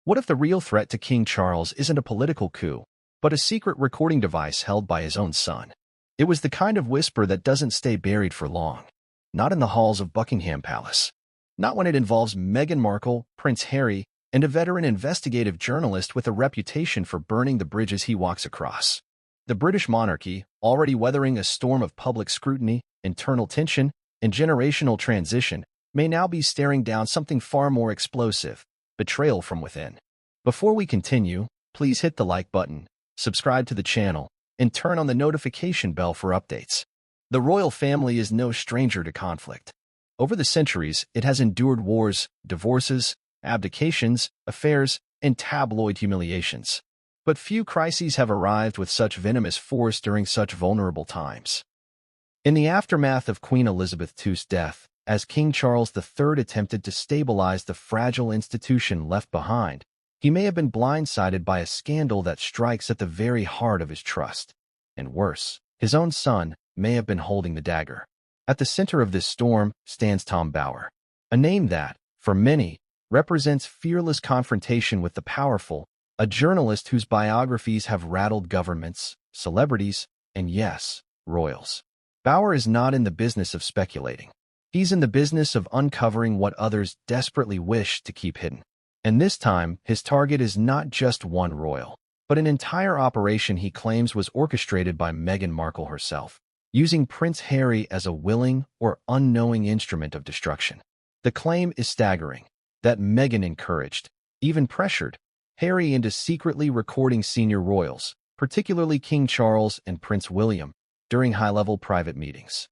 What if the real threat to King Charles isn't a political coup, but a secret recording device held by his own son? It was the kind of whisper that doesn't stay buried for long. Not in the halls of Buckingham Palace. Not when it involves Meghan Markle, Prince Harry, and a veteran investigative journalist with a reputation for burning the bridges he walks across. The British monarchy, already weathering a storm of public scrutiny, internal tension, and generational transition, may now be staring down something far more explosive: betrayal from within. Before we continue, please hit the like button, subscribe to the channel, and turn on the notification bell for updates. The royal family is no stranger to conflict. Over the centuries, it has endured wars, divorces, abdications, affairs, and tabloid humiliations. But few crises have arrived with such venomous force during such vulnerable times. In the aftermath of Queen Elizabeth II's death, as King Charles III attempted to stabilize the fragile institution left behind, he may have been blindsided by a scandal that strikes at the very heart of his trust. And worse, his own son may have been holding the dagger. At the center of this storm stands Tom Bower, a name that, for many, represents fearless confrontation with the powerful, a journalist whose biographies have rattled governments, celebrities, and yes, royals. Bower is not in the business of speculating. He's in the business of uncovering what others desperately wish to keep hidden. And this time, his target is not just one royal, but an entire operation he claims was orchestrated by Meghan Markle herself, using Prince Harry as a willing or unknowing instrument of destruction. The claim is staggering, that Meghan encouraged, even pressured, Harry into secretly recording senior royals, particularly King Charles and Prince William, during high-level private meetings.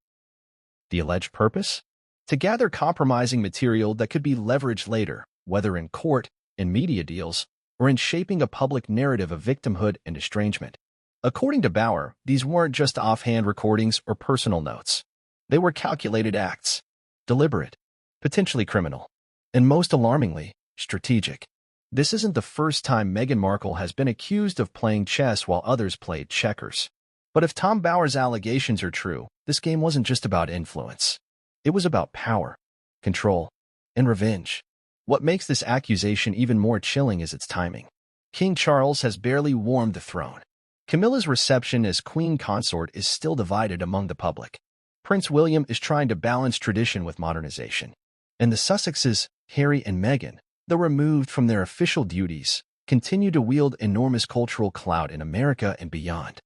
The alleged purpose? To gather compromising material that could be leveraged later, whether in court, in media deals, or in shaping a public narrative of victimhood and estrangement. According to Bower, these weren't just offhand recordings or personal notes. They were calculated acts, deliberate, potentially criminal, and most alarmingly, strategic. This isn't the first time Meghan Markle has been accused of playing chess while others played checkers. But if Tom Bower's allegations are true, this game wasn't just about influence. It was about power, control, and revenge. What makes this accusation even more chilling is its timing. King Charles has barely warmed the throne. Camilla's reception as queen consort is still divided among the public. Prince William is trying to balance tradition with modernization. And the Sussexes, Harry and Meghan, though removed from their official duties, continue to wield enormous cultural clout in America and beyond.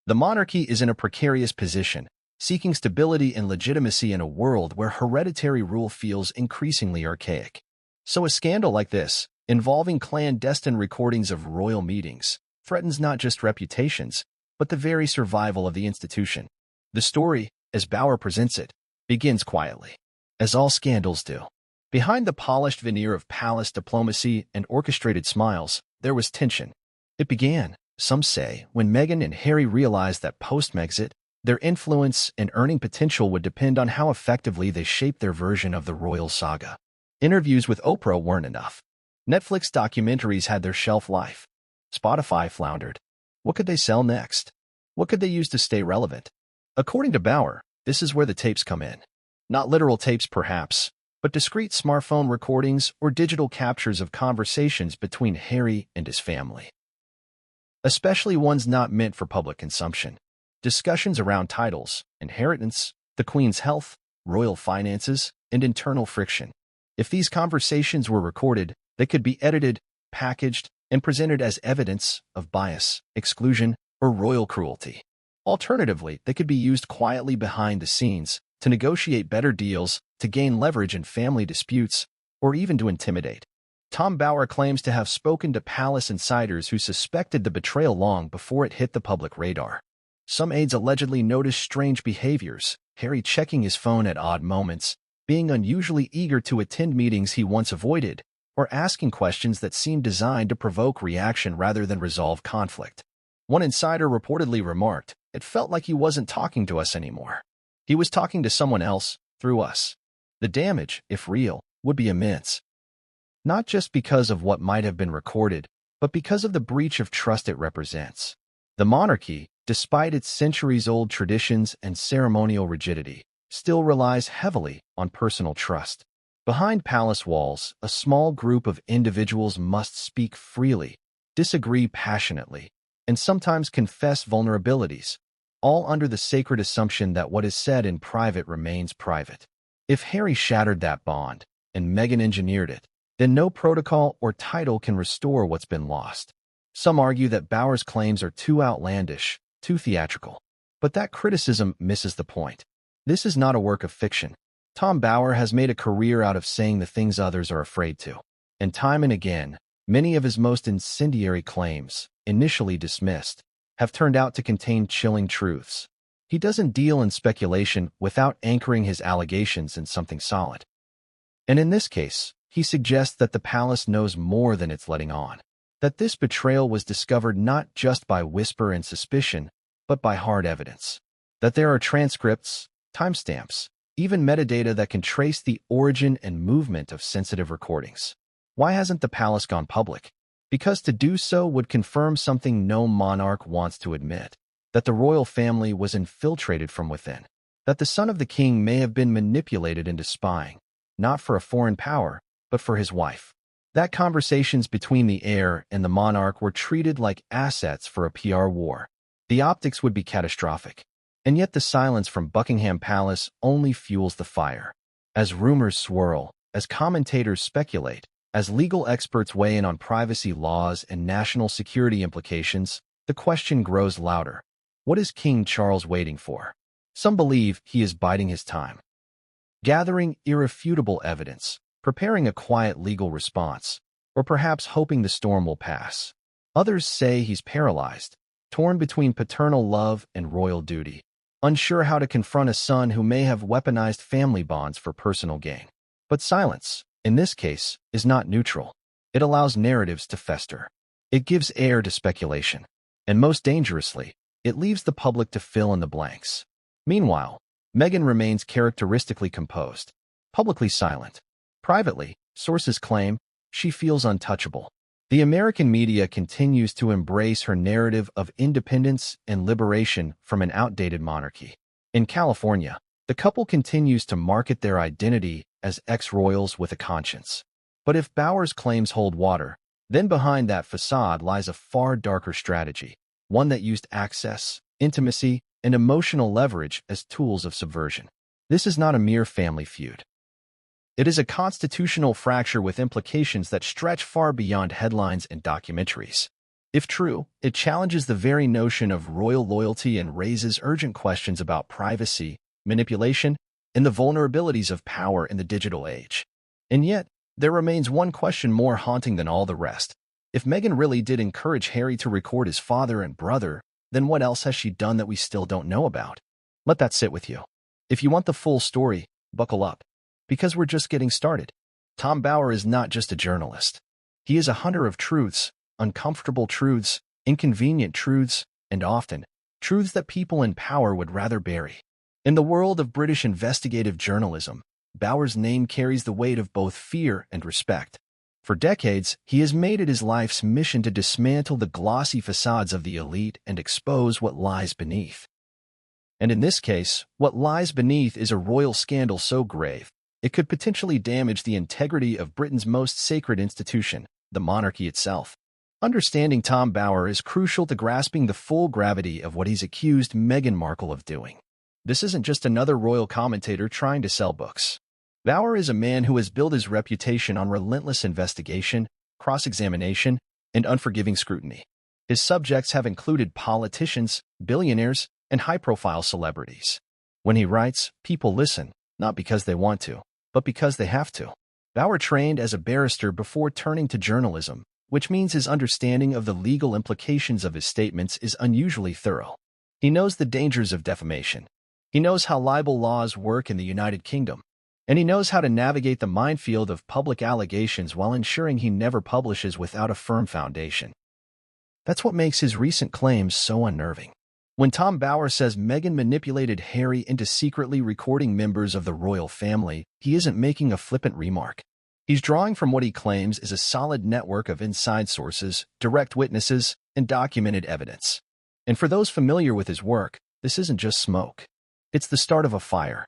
The monarchy is in a precarious position, seeking stability and legitimacy in a world where hereditary rule feels increasingly archaic. So a scandal like this, involving clandestine recordings of royal meetings, threatens not just reputations, but the very survival of the institution. The story, as Bower presents it, begins quietly, as all scandals do. Behind the polished veneer of palace diplomacy and orchestrated smiles, there was tension. It began, some say, when Meghan and Harry realized that post-Megxit, their influence and earning potential would depend on how effectively they shaped their version of the royal saga. Interviews with Oprah weren't enough. Netflix documentaries had their shelf life. Spotify floundered. What could they sell next? What could they use to stay relevant? According to Bower, this is where the tapes come in. Not literal tapes, perhaps, but discrete smartphone recordings or digital captures of conversations between Harry and his family. Especially ones not meant for public consumption. Discussions around titles, inheritance, the Queen's health, royal finances, and internal friction. If these conversations were recorded, they could be edited, packaged, and presented as evidence of bias, exclusion, or royal cruelty. Alternatively, they could be used quietly behind the scenes to negotiate better deals, to gain leverage in family disputes, or even to intimidate. Tom Bower claims to have spoken to palace insiders who suspected the betrayal long before it hit the public radar. Some aides allegedly noticed strange behaviors, Harry checking his phone at odd moments, being unusually eager to attend meetings he once avoided, or asking questions that seemed designed to provoke reaction rather than resolve conflict. One insider reportedly remarked, "It felt like he wasn't talking to us anymore. He was talking to someone else, through us." The damage, if real, would be immense. Not just because of what might have been recorded, but because of the breach of trust it represents. The monarchy, despite its centuries-old traditions and ceremonial rigidity, still relies heavily on personal trust. Behind palace walls, a small group of individuals must speak freely, disagree passionately, and sometimes confess vulnerabilities, all under the sacred assumption that what is said in private remains private. If Harry shattered that bond, and Meghan engineered it, then no protocol or title can restore what's been lost. Some argue that Bower's claims are too outlandish, too theatrical. But that criticism misses the point. This is not a work of fiction. Tom Bower has made a career out of saying the things others are afraid to. And time and again, many of his most incendiary claims, initially dismissed, have turned out to contain chilling truths. He doesn't deal in speculation without anchoring his allegations in something solid. And in this case, he suggests that the palace knows more than it's letting on. That this betrayal was discovered not just by whisper and suspicion, but by hard evidence. That there are transcripts, timestamps, even metadata that can trace the origin and movement of sensitive recordings. Why hasn't the palace gone public? Because to do so would confirm something no monarch wants to admit, that the royal family was infiltrated from within, that the son of the king may have been manipulated into spying, not for a foreign power, but for his wife. That conversations between the heir and the monarch were treated like assets for a PR war. The optics would be catastrophic. And yet the silence from Buckingham Palace only fuels the fire. As rumors swirl, as commentators speculate, as legal experts weigh in on privacy laws and national security implications, the question grows louder. What is King Charles waiting for? Some believe he is biding his time, gathering irrefutable evidence, preparing a quiet legal response, or perhaps hoping the storm will pass. Others say he's paralyzed, torn between paternal love and royal duty, unsure how to confront a son who may have weaponized family bonds for personal gain. But silence, in this case, is not neutral. It allows narratives to fester. It gives air to speculation. And most dangerously, it leaves the public to fill in the blanks. Meanwhile, Meghan remains characteristically composed, publicly silent. Privately, sources claim, she feels untouchable. The American media continues to embrace her narrative of independence and liberation from an outdated monarchy. In California, the couple continues to market their identity as ex-royals with a conscience. But if Bower's claims hold water, then behind that facade lies a far darker strategy, one that used access, intimacy, and emotional leverage as tools of subversion. This is not a mere family feud. It is a constitutional fracture with implications that stretch far beyond headlines and documentaries. If true, it challenges the very notion of royal loyalty and raises urgent questions about privacy, manipulation, and the vulnerabilities of power in the digital age. And yet, there remains one question more haunting than all the rest. If Meghan really did encourage Harry to record his father and brother, then what else has she done that we still don't know about? Let that sit with you. If you want the full story, buckle up. Because we're just getting started. Tom Bower is not just a journalist. He is a hunter of truths, uncomfortable truths, inconvenient truths, and often, truths that people in power would rather bury. In the world of British investigative journalism, Bower's name carries the weight of both fear and respect. For decades, he has made it his life's mission to dismantle the glossy facades of the elite and expose what lies beneath. And in this case, what lies beneath is a royal scandal so grave, it could potentially damage the integrity of Britain's most sacred institution, the monarchy itself. Understanding Tom Bower is crucial to grasping the full gravity of what he's accused Meghan Markle of doing. This isn't just another royal commentator trying to sell books. Bower is a man who has built his reputation on relentless investigation, cross-examination, and unforgiving scrutiny. His subjects have included politicians, billionaires, and high-profile celebrities. When he writes, people listen, not because they want to, but because they have to. Bower trained as a barrister before turning to journalism, which means his understanding of the legal implications of his statements is unusually thorough. He knows the dangers of defamation. He knows how libel laws work in the United Kingdom. And he knows how to navigate the minefield of public allegations while ensuring he never publishes without a firm foundation. That's what makes his recent claims so unnerving. When Tom Bower says Meghan manipulated Harry into secretly recording members of the royal family, he isn't making a flippant remark. He's drawing from what he claims is a solid network of inside sources, direct witnesses, and documented evidence. And for those familiar with his work, this isn't just smoke. It's the start of a fire.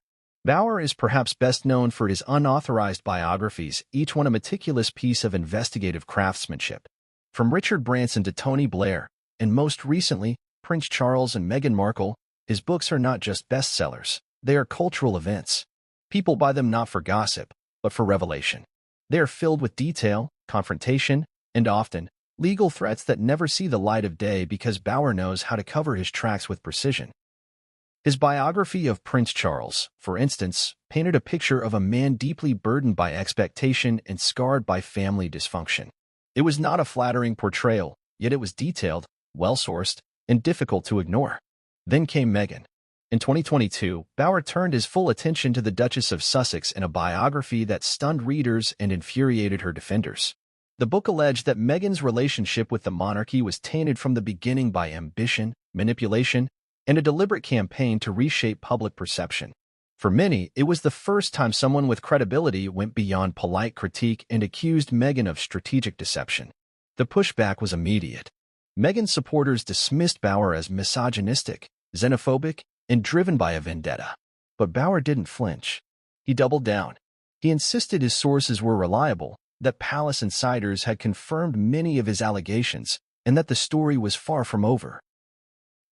Bauer is perhaps best known for his unauthorized biographies, each one a meticulous piece of investigative craftsmanship. From Richard Branson to Tony Blair, and most recently, Prince Charles and Meghan Markle, his books are not just bestsellers, they are cultural events. People buy them not for gossip, but for revelation. They are filled with detail, confrontation, and often, legal threats that never see the light of day because Bauer knows how to cover his tracks with precision. His biography of Prince Charles, for instance, painted a picture of a man deeply burdened by expectation and scarred by family dysfunction. It was not a flattering portrayal, yet it was detailed, well-sourced, and difficult to ignore. Then came Meghan. In 2022, Bauer turned his full attention to the Duchess of Sussex in a biography that stunned readers and infuriated her defenders. The book alleged that Meghan's relationship with the monarchy was tainted from the beginning by ambition, manipulation, and a deliberate campaign to reshape public perception. For many, it was the first time someone with credibility went beyond polite critique and accused Meghan of strategic deception. The pushback was immediate. Meghan's supporters dismissed Bauer as misogynistic, xenophobic, and driven by a vendetta. But Bauer didn't flinch. He doubled down. He insisted his sources were reliable, that palace insiders had confirmed many of his allegations, and that the story was far from over.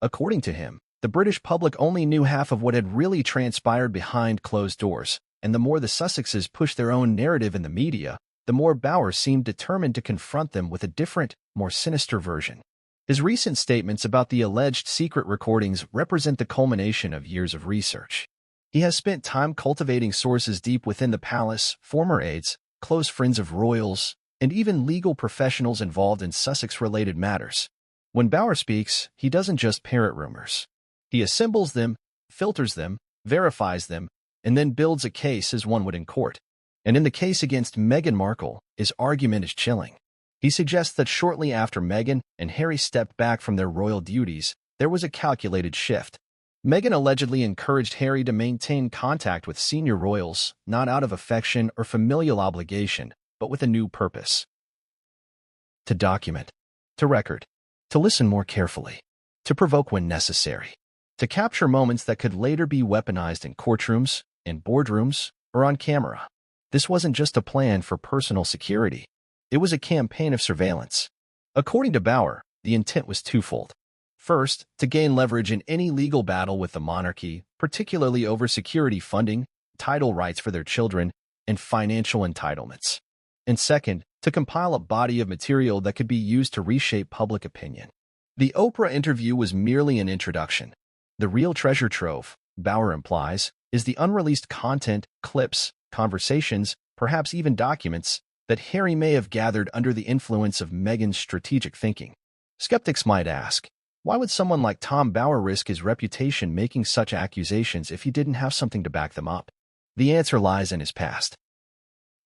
According to him, the British public only knew half of what had really transpired behind closed doors, and the more the Sussexes pushed their own narrative in the media, the more Bauer seemed determined to confront them with a different, more sinister version. His recent statements about the alleged secret recordings represent the culmination of years of research. He has spent time cultivating sources deep within the palace, former aides, close friends of royals, and even legal professionals involved in Sussex-related matters. When Bauer speaks, he doesn't just parrot rumors. He assembles them, filters them, verifies them, and then builds a case as one would in court. And in the case against Meghan Markle, his argument is chilling. He suggests that shortly after Meghan and Harry stepped back from their royal duties, there was a calculated shift. Meghan allegedly encouraged Harry to maintain contact with senior royals, not out of affection or familial obligation, but with a new purpose. To document, to record, to listen more carefully, to provoke when necessary, to capture moments that could later be weaponized in courtrooms, in boardrooms, or on camera. This wasn't just a plan for personal security. It was a campaign of surveillance. According to Bauer, the intent was twofold. First, to gain leverage in any legal battle with the monarchy, particularly over security funding, title rights for their children, and financial entitlements. And second, to compile a body of material that could be used to reshape public opinion. The Oprah interview was merely an introduction. The real treasure trove, Bauer implies, is the unreleased content, clips, conversations, perhaps even documents, that Harry may have gathered under the influence of Meghan's strategic thinking. Skeptics might ask, why would someone like Tom Bauer risk his reputation making such accusations if he didn't have something to back them up? The answer lies in his past.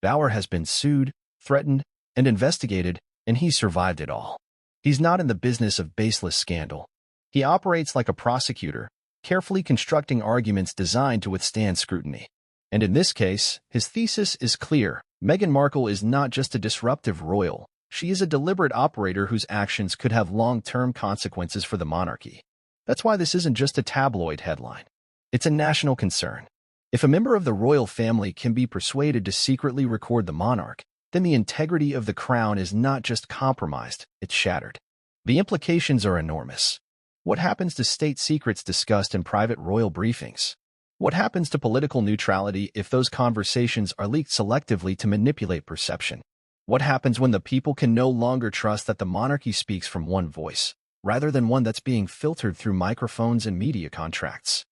Bauer has been sued, threatened, and investigated, and he survived it all. He's not in the business of baseless scandal. He operates like a prosecutor, carefully constructing arguments designed to withstand scrutiny. And in this case, his thesis is clear. Meghan Markle is not just a disruptive royal. She is a deliberate operator whose actions could have long-term consequences for the monarchy. That's why this isn't just a tabloid headline. It's a national concern. If a member of the royal family can be persuaded to secretly record the monarch, then the integrity of the crown is not just compromised, it's shattered. The implications are enormous. What happens to state secrets discussed in private royal briefings? What happens to political neutrality if those conversations are leaked selectively to manipulate perception? What happens when the people can no longer trust that the monarchy speaks from one voice, rather than one that's being filtered through microphones and media contracts?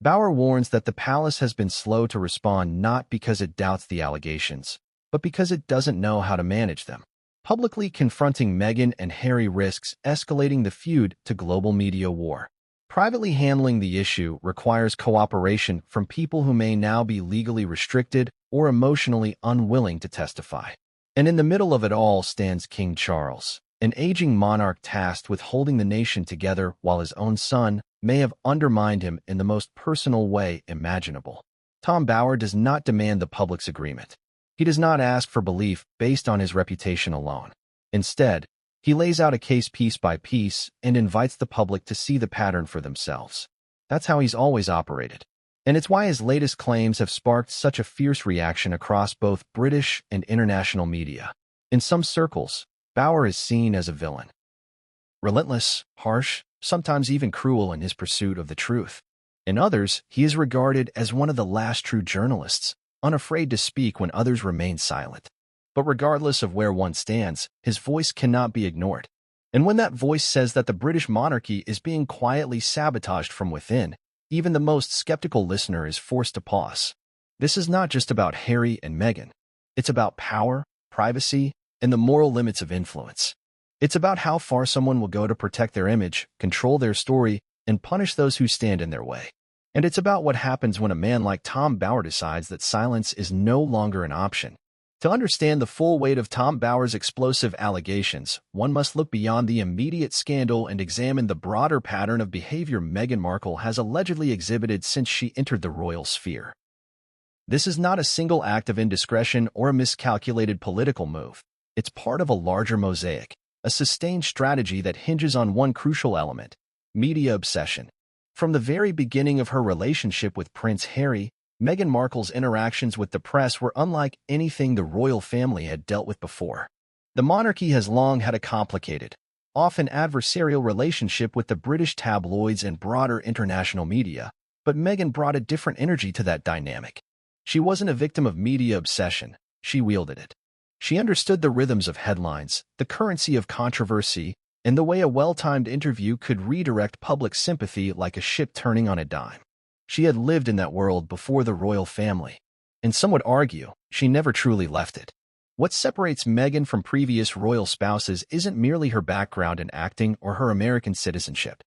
Bauer warns that the palace has been slow to respond not because it doubts the allegations, but because it doesn't know how to manage them. Publicly confronting Meghan and Harry risks escalating the feud to global media war. Privately handling the issue requires cooperation from people who may now be legally restricted or emotionally unwilling to testify. And in the middle of it all stands King Charles, an aging monarch tasked with holding the nation together while his own son may have undermined him in the most personal way imaginable. Tom Bauer does not demand the public's agreement. He does not ask for belief based on his reputation alone. Instead, he lays out a case piece by piece and invites the public to see the pattern for themselves. That's how he's always operated. And it's why his latest claims have sparked such a fierce reaction across both British and international media. In some circles, Bauer is seen as a villain. Relentless, harsh, sometimes even cruel in his pursuit of the truth. In others, he is regarded as one of the last true journalists, unafraid to speak when others remain silent. But regardless of where one stands, his voice cannot be ignored. And when that voice says that the British monarchy is being quietly sabotaged from within, even the most skeptical listener is forced to pause. This is not just about Harry and Meghan. It's about power, privacy, and the moral limits of influence. It's about how far someone will go to protect their image, control their story, and punish those who stand in their way. And it's about what happens when a man like Tom Bauer decides that silence is no longer an option. To understand the full weight of Tom Bauer's explosive allegations, one must look beyond the immediate scandal and examine the broader pattern of behavior Meghan Markle has allegedly exhibited since she entered the royal sphere. This is not a single act of indiscretion or a miscalculated political move. It's part of a larger mosaic, a sustained strategy that hinges on one crucial element: media obsession. From the very beginning of her relationship with Prince Harry, Meghan Markle's interactions with the press were unlike anything the royal family had dealt with before. The monarchy has long had a complicated, often adversarial relationship with the British tabloids and broader international media, but Meghan brought a different energy to that dynamic. She wasn't a victim of media obsession, she wielded it. She understood the rhythms of headlines, the currency of controversy, and the way a well-timed interview could redirect public sympathy like a ship turning on a dime. She had lived in that world before the royal family, and some would argue she never truly left it. What separates Meghan from previous royal spouses isn't merely her background in acting or her American citizenship.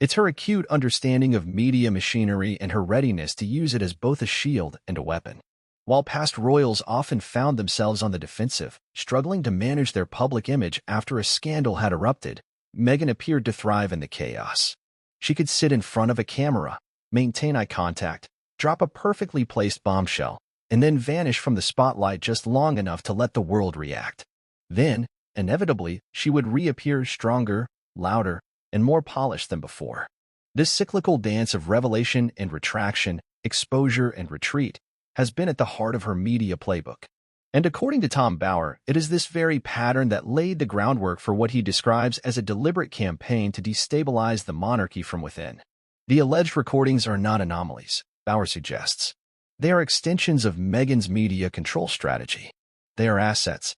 It's her acute understanding of media machinery and her readiness to use it as both a shield and a weapon. While past royals often found themselves on the defensive, struggling to manage their public image after a scandal had erupted, Meghan appeared to thrive in the chaos. She could sit in front of a camera, maintain eye contact, drop a perfectly placed bombshell, and then vanish from the spotlight just long enough to let the world react. Then, inevitably, she would reappear stronger, louder, and more polished than before. This cyclical dance of revelation and retraction, exposure and retreat, has been at the heart of her media playbook. And according to Tom Bauer, it is this very pattern that laid the groundwork for what he describes as a deliberate campaign to destabilize the monarchy from within. The alleged recordings are not anomalies, Bauer suggests. They are extensions of Meghan's media control strategy. They are assets.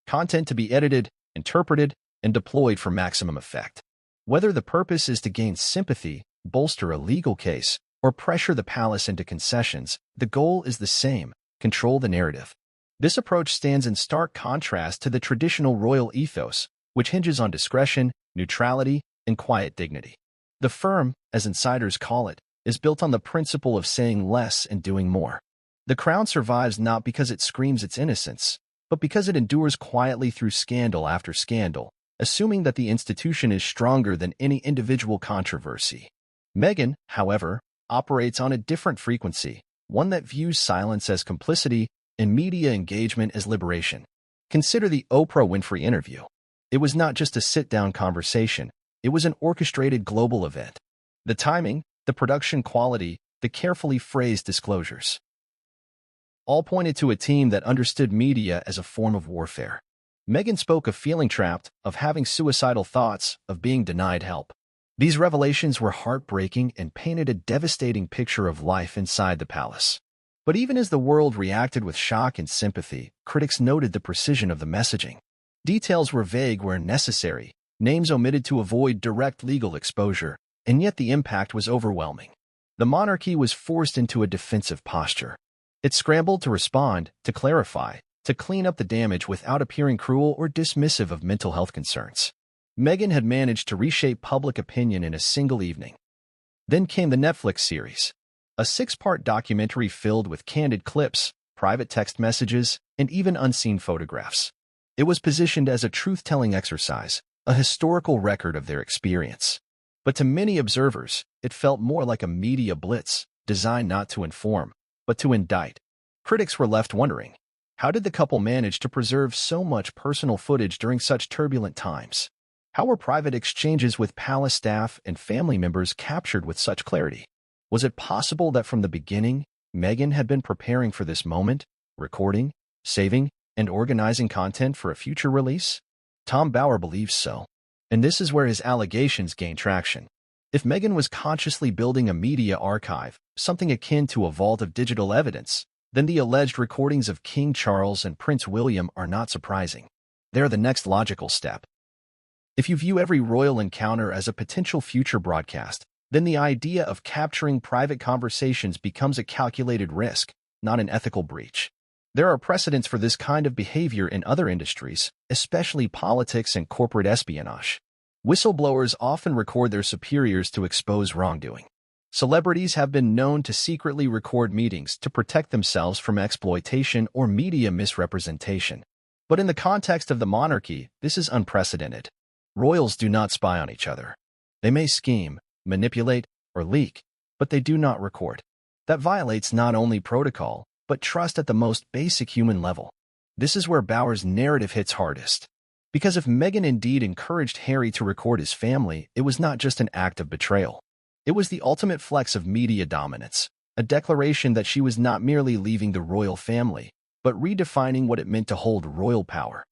Content to be edited, interpreted, and deployed for maximum effect. Whether the purpose is to gain sympathy, bolster a legal case, or pressure the palace into concessions, the goal is the same: control the narrative. This approach stands in stark contrast to the traditional royal ethos, which hinges on discretion, neutrality, and quiet dignity. The firm, as insiders call it, is built on the principle of saying less and doing more. The crown survives not because it screams its innocence, but because it endures quietly through scandal after scandal, assuming that the institution is stronger than any individual controversy. Meghan, however, operates on a different frequency, one that views silence as complicity and media engagement as liberation. Consider the Oprah Winfrey interview. It was not just a sit-down conversation, it was an orchestrated global event. The timing, the production quality, the carefully phrased disclosures, all pointed to a team that understood media as a form of warfare. Meghan spoke of feeling trapped, of having suicidal thoughts, of being denied help. These revelations were heartbreaking and painted a devastating picture of life inside the palace. But even as the world reacted with shock and sympathy, critics noted the precision of the messaging. Details were vague where necessary, names omitted to avoid direct legal exposure, and yet the impact was overwhelming. The monarchy was forced into a defensive posture. It scrambled to respond, to clarify, to clean up the damage without appearing cruel or dismissive of mental health concerns. Meghan had managed to reshape public opinion in a single evening. Then came the Netflix series, a 6-part documentary filled with candid clips, private text messages, and even unseen photographs. It was positioned as a truth-telling exercise, a historical record of their experience. But to many observers, it felt more like a media blitz, designed not to inform, but to indict. Critics were left wondering, how did the couple manage to preserve so much personal footage during such turbulent times? How were private exchanges with palace staff and family members captured with such clarity? Was it possible that from the beginning, Meghan had been preparing for this moment, recording, saving, and organizing content for a future release? Tom Bower believes so. And this is where his allegations gain traction. If Meghan was consciously building a media archive, something akin to a vault of digital evidence, then the alleged recordings of King Charles and Prince William are not surprising. They're the next logical step. If you view every royal encounter as a potential future broadcast, then the idea of capturing private conversations becomes a calculated risk, not an ethical breach. There are precedents for this kind of behavior in other industries, especially politics and corporate espionage. Whistleblowers often record their superiors to expose wrongdoing. Celebrities have been known to secretly record meetings to protect themselves from exploitation or media misrepresentation. But in the context of the monarchy, this is unprecedented. Royals do not spy on each other. They may scheme, manipulate, or leak, but they do not record. That violates not only protocol, but trust at the most basic human level. This is where Bower's narrative hits hardest. Because if Meghan indeed encouraged Harry to record his family, it was not just an act of betrayal. It was the ultimate flex of media dominance, a declaration that she was not merely leaving the royal family, but redefining what it meant to hold royal power.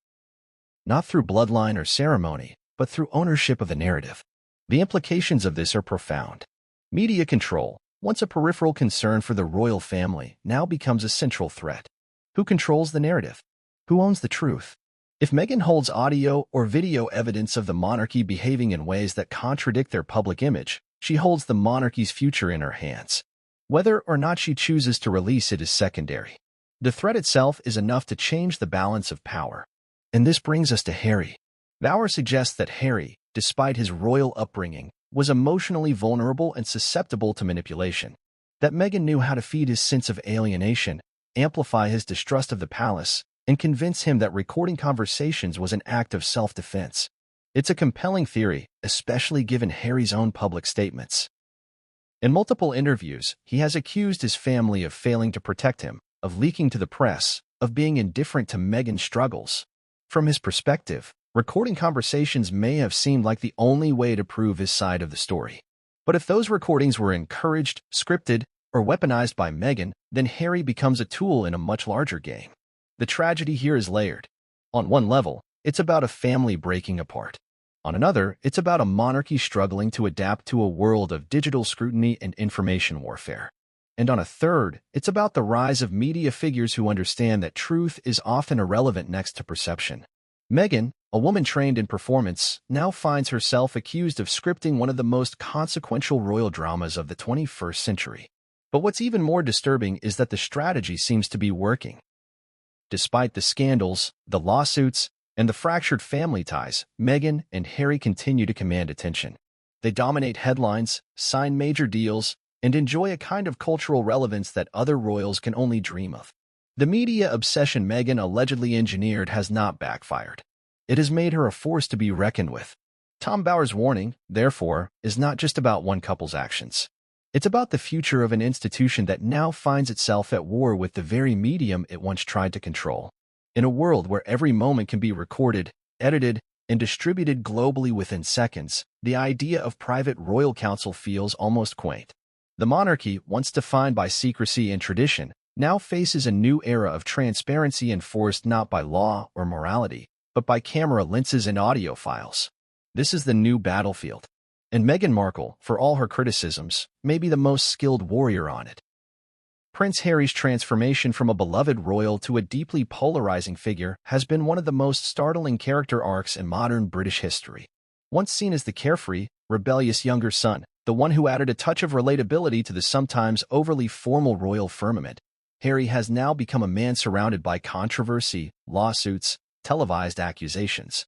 Not through bloodline or ceremony, but through ownership of the narrative. The implications of this are profound. Media control, once a peripheral concern for the royal family, now becomes a central threat. Who controls the narrative? Who owns the truth? If Meghan holds audio or video evidence of the monarchy behaving in ways that contradict their public image, she holds the monarchy's future in her hands. Whether or not she chooses to release it is secondary. The threat itself is enough to change the balance of power. And this brings us to Harry. Bower suggests that Harry, despite his royal upbringing, was emotionally vulnerable and susceptible to manipulation. That Meghan knew how to feed his sense of alienation, amplify his distrust of the palace, and convince him that recording conversations was an act of self-defense. It's a compelling theory, especially given Harry's own public statements. In multiple interviews, he has accused his family of failing to protect him, of leaking to the press, of being indifferent to Meghan's struggles. From his perspective, recording conversations may have seemed like the only way to prove his side of the story. But if those recordings were encouraged, scripted, or weaponized by Meghan, then Harry becomes a tool in a much larger game. The tragedy here is layered. On one level, it's about a family breaking apart. On another, it's about a monarchy struggling to adapt to a world of digital scrutiny and information warfare. And on a third, it's about the rise of media figures who understand that truth is often irrelevant next to perception. Meghan, a woman trained in performance, now finds herself accused of scripting one of the most consequential royal dramas of the 21st century. But what's even more disturbing is that the strategy seems to be working. Despite the scandals, the lawsuits, and the fractured family ties, Meghan and Harry continue to command attention. They dominate headlines, sign major deals, and enjoy a kind of cultural relevance that other royals can only dream of. The media obsession Meghan allegedly engineered has not backfired. It has made her a force to be reckoned with. Tom Bower's warning, therefore, is not just about one couple's actions. It's about the future of an institution that now finds itself at war with the very medium it once tried to control. In a world where every moment can be recorded, edited, and distributed globally within seconds, the idea of private royal council feels almost quaint. The monarchy, once defined by secrecy and tradition, now faces a new era of transparency enforced not by law or morality, but by camera lenses and audio files. This is the new battlefield. And Meghan Markle, for all her criticisms, may be the most skilled warrior on it. Prince Harry's transformation from a beloved royal to a deeply polarizing figure has been one of the most startling character arcs in modern British history. Once seen as the carefree, rebellious younger son, the one who added a touch of relatability to the sometimes overly formal royal firmament, Harry has now become a man surrounded by controversy, lawsuits, televised accusations,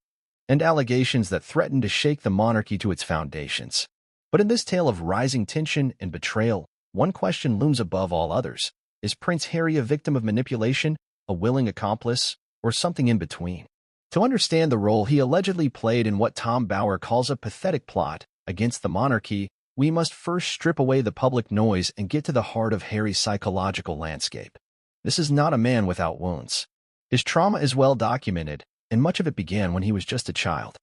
and allegations that threaten to shake the monarchy to its foundations. But in this tale of rising tension and betrayal, one question looms above all others. Is Prince Harry a victim of manipulation, a willing accomplice, or something in between? To understand the role he allegedly played in what Tom Bower calls a pathetic plot against the monarchy, we must first strip away the public noise and get to the heart of Harry's psychological landscape. This is not a man without wounds. His trauma is well documented, and much of it began when he was just a child.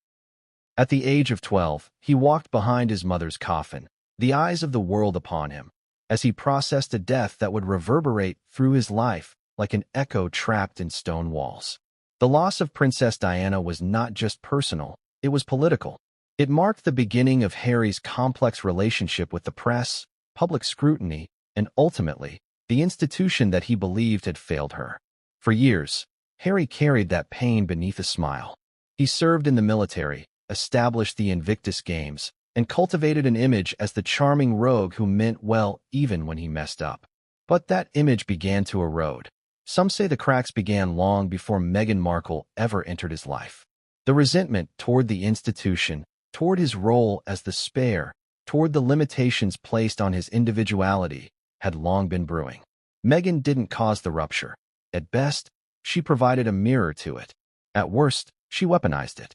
At the age of 12, he walked behind his mother's coffin, the eyes of the world upon him. as he processed a death that would reverberate through his life like an echo trapped in stone walls. The loss of Princess Diana was not just personal, it was political. It marked the beginning of Harry's complex relationship with the press, public scrutiny, and ultimately, the institution that he believed had failed her. For years, Harry carried that pain beneath a smile. He served in the military, established the Invictus Games, and cultivated an image as the charming rogue who meant well even when he messed up. But that image began to erode. Some say the cracks began long before Meghan Markle ever entered his life. The resentment toward the institution, toward his role as the spare, toward the limitations placed on his individuality, had long been brewing. Meghan didn't cause the rupture. At best, she provided a mirror to it. At worst, she weaponized it.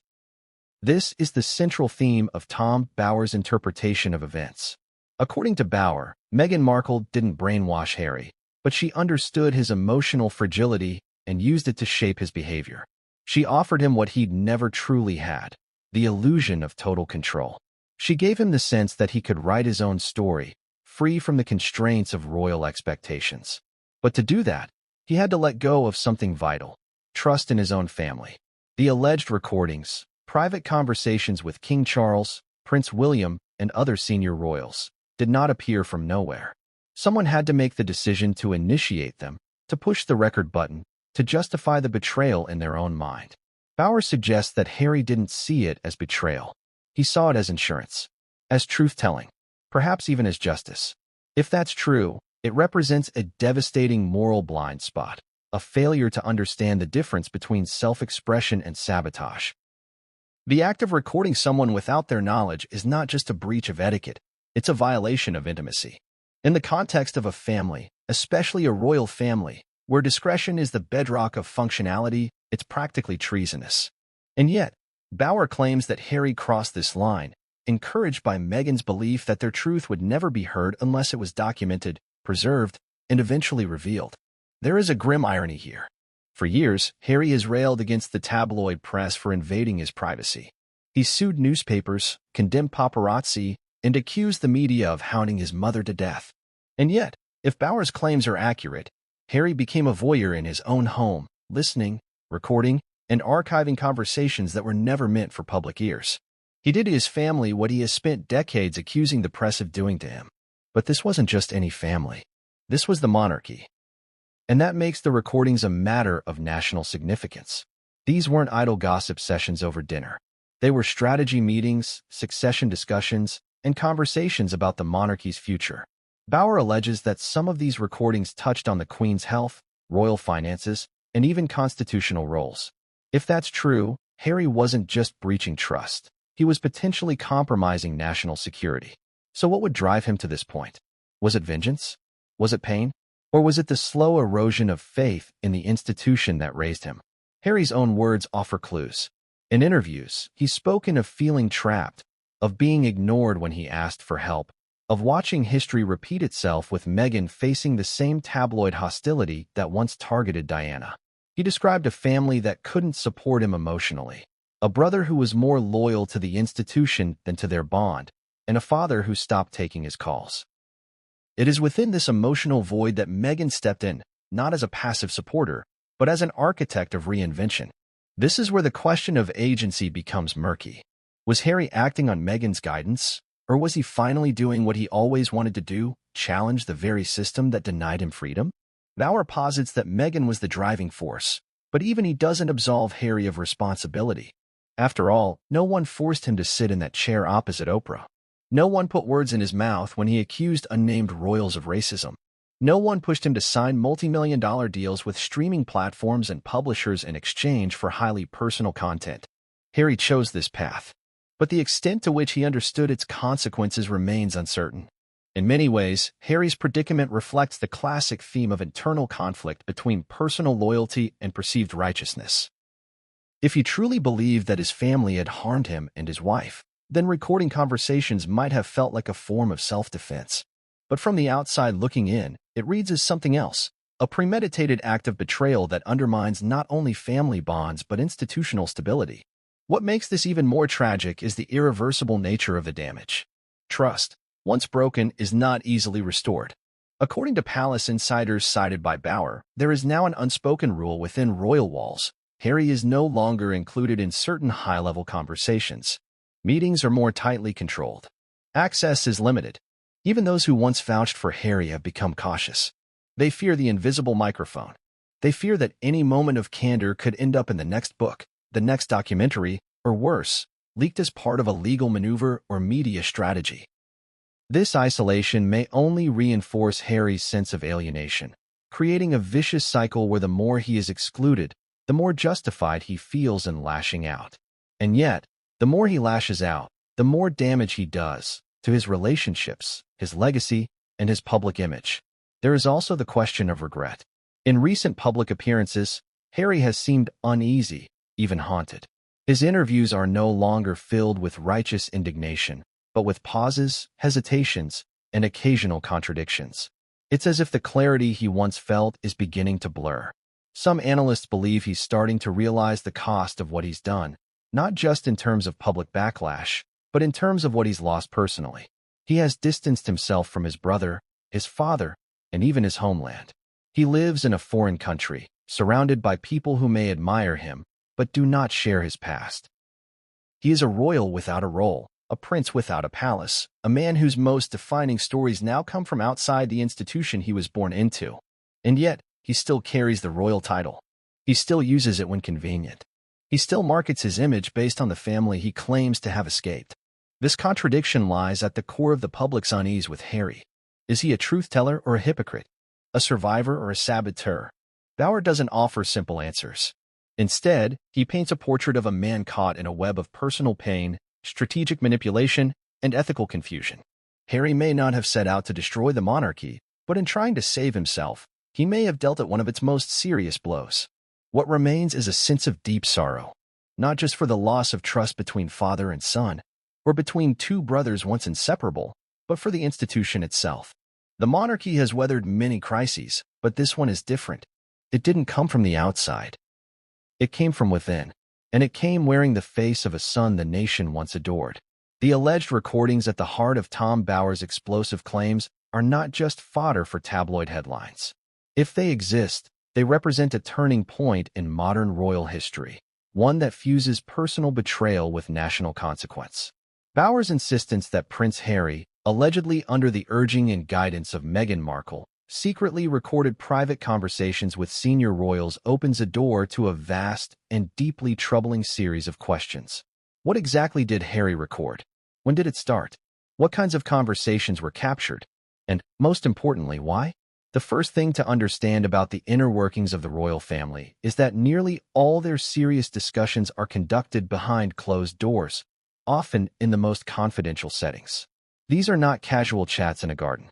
This is the central theme of Tom Bower's interpretation of events. According to Bower, Meghan Markle didn't brainwash Harry, but she understood his emotional fragility and used it to shape his behavior. She offered him what he'd never truly had, the illusion of total control. She gave him the sense that he could write his own story, free from the constraints of royal expectations. But to do that, he had to let go of something vital, trust in his own family. The alleged recordings, private conversations with King Charles, Prince William, and other senior royals, did not appear from nowhere. Someone had to make the decision to initiate them, to push the record button, to justify the betrayal in their own mind. Bower suggests that Harry didn't see it as betrayal. He saw it as insurance, as truth-telling, perhaps even as justice. If that's true, it represents a devastating moral blind spot, a failure to understand the difference between self-expression and sabotage. The act of recording someone without their knowledge is not just a breach of etiquette, it's a violation of intimacy. In the context of a family, especially a royal family, where discretion is the bedrock of functionality, it's practically treasonous. And yet, Bower claims that Harry crossed this line, encouraged by Meghan's belief that their truth would never be heard unless it was documented, preserved, and eventually revealed. There is a grim irony here. For years, Harry has railed against the tabloid press for invading his privacy. He sued newspapers, condemned paparazzi, and accused the media of hounding his mother to death. And yet, if Bower's claims are accurate, Harry became a voyeur in his own home, listening, recording, and archiving conversations that were never meant for public ears. He did to his family what he has spent decades accusing the press of doing to him. But this wasn't just any family. This was the monarchy. And that makes the recordings a matter of national significance. These weren't idle gossip sessions over dinner. They were strategy meetings, succession discussions, and conversations about the monarchy's future. Bower alleges that some of these recordings touched on the Queen's health, royal finances, and even constitutional roles. If that's true, Harry wasn't just breaching trust. He was potentially compromising national security. So what would drive him to this point? Was it vengeance? Was it pain? Or was it the slow erosion of faith in the institution that raised him? Harry's own words offer clues. In interviews, he's spoken of feeling trapped, of being ignored when he asked for help, of watching history repeat itself with Meghan facing the same tabloid hostility that once targeted Diana. He described a family that couldn't support him emotionally, a brother who was more loyal to the institution than to their bond, and a father who stopped taking his calls. It is within this emotional void that Meghan stepped in, not as a passive supporter, but as an architect of reinvention. This is where the question of agency becomes murky. Was Harry acting on Meghan's guidance, or was he finally doing what he always wanted to do, challenge the very system that denied him freedom? Bower posits that Meghan was the driving force, but even he doesn't absolve Harry of responsibility. After all, no one forced him to sit in that chair opposite Oprah. No one put words in his mouth when he accused unnamed royals of racism. No one pushed him to sign multi-million-dollar deals with streaming platforms and publishers in exchange for highly personal content. Harry chose this path, but the extent to which he understood its consequences remains uncertain. In many ways, Harry's predicament reflects the classic theme of internal conflict between personal loyalty and perceived righteousness. If he truly believed that his family had harmed him and his wife, then recording conversations might have felt like a form of self-defense. But from the outside looking in, it reads as something else, a premeditated act of betrayal that undermines not only family bonds but institutional stability. What makes this even more tragic is the irreversible nature of the damage. Trust, once broken, is not easily restored. According to palace insiders cited by Bauer, there is now an unspoken rule within royal walls. Harry is no longer included in certain high-level conversations. Meetings are more tightly controlled. Access is limited. Even those who once vouched for Harry have become cautious. They fear the invisible microphone. They fear that any moment of candor could end up in the next book, the next documentary, or worse, leaked as part of a legal maneuver or media strategy. This isolation may only reinforce Harry's sense of alienation, creating a vicious cycle where the more he is excluded, the more justified he feels in lashing out. And yet, the more he lashes out, the more damage he does to his relationships, his legacy, and his public image. There is also the question of regret. In recent public appearances, Harry has seemed uneasy, even haunted. His interviews are no longer filled with righteous indignation, but with pauses, hesitations, and occasional contradictions. It's as if the clarity he once felt is beginning to blur. Some analysts believe he's starting to realize the cost of what he's done, not just in terms of public backlash, but in terms of what he's lost personally. He has distanced himself from his brother, his father, and even his homeland. He lives in a foreign country, surrounded by people who may admire him, but do not share his past. He is a royal without a role, a prince without a palace, a man whose most defining stories now come from outside the institution he was born into. And yet, he still carries the royal title. He still uses it when convenient. He still markets his image based on the family he claims to have escaped. This contradiction lies at the core of the public's unease with Harry. Is he a truth-teller or a hypocrite? A survivor or a saboteur? Bauer doesn't offer simple answers. Instead, he paints a portrait of a man caught in a web of personal pain, strategic manipulation, and ethical confusion. Harry may not have set out to destroy the monarchy, but in trying to save himself, he may have dealt it one of its most serious blows. What remains is a sense of deep sorrow, not just for the loss of trust between father and son, or between two brothers once inseparable, but for the institution itself. The monarchy has weathered many crises, but this one is different. It didn't come from the outside. It came from within, and it came wearing the face of a son the nation once adored. The alleged recordings at the heart of Tom Bauer's explosive claims are not just fodder for tabloid headlines. If they exist, they represent a turning point in modern royal history, one that fuses personal betrayal with national consequence. Bauer's insistence that Prince Harry, allegedly under the urging and guidance of Meghan Markle, secretly recorded private conversations with senior royals opens a door to a vast and deeply troubling series of questions. What exactly did Harry record? When did it start? What kinds of conversations were captured? And, most importantly, why? The first thing to understand about the inner workings of the royal family is that nearly all their serious discussions are conducted behind closed doors, often in the most confidential settings. These are not casual chats in a garden.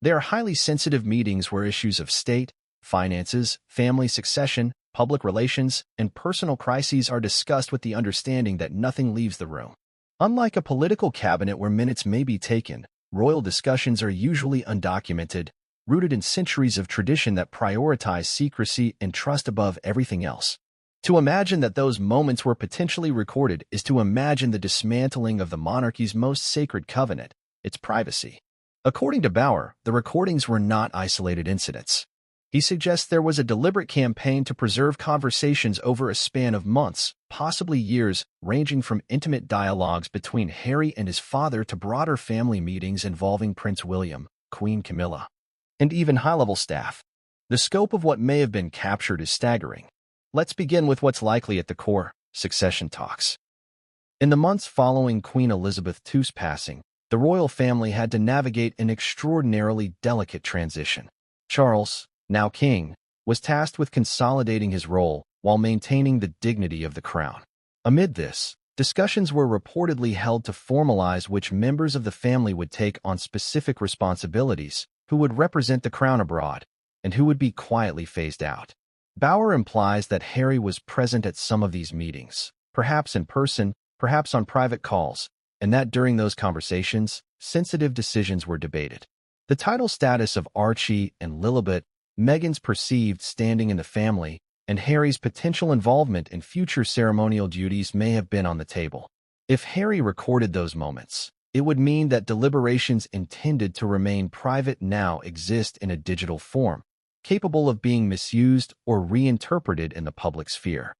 They are highly sensitive meetings where issues of state, finances, family succession, public relations, and personal crises are discussed with the understanding that nothing leaves the room. Unlike a political cabinet where minutes may be taken, royal discussions are usually undocumented, rooted in centuries of tradition that prioritize secrecy and trust above everything else. To imagine that those moments were potentially recorded is to imagine the dismantling of the monarchy's most sacred covenant, its privacy. According to Bauer, the recordings were not isolated incidents. He suggests there was a deliberate campaign to preserve conversations over a span of months, possibly years, ranging from intimate dialogues between Harry and his father to broader family meetings involving Prince William, Queen Camilla, and even high-level staff. The scope of what may have been captured is staggering. Let's begin with what's likely at the core: succession talks. In the months following Queen Elizabeth II's passing, the royal family had to navigate an extraordinarily delicate transition. Charles, now king, was tasked with consolidating his role while maintaining the dignity of the crown. Amid this, discussions were reportedly held to formalize which members of the family would take on specific responsibilities, who would represent the crown abroad, and who would be quietly phased out. Bauer implies that Harry was present at some of these meetings, perhaps in person, perhaps on private calls, and that during those conversations, sensitive decisions were debated. The title status of Archie and Lilibet, Meghan's perceived standing in the family, and Harry's potential involvement in future ceremonial duties may have been on the table. If Harry recorded those moments, It would mean that deliberations intended to remain private now exist in a digital form, capable of being misused or reinterpreted in the public sphere.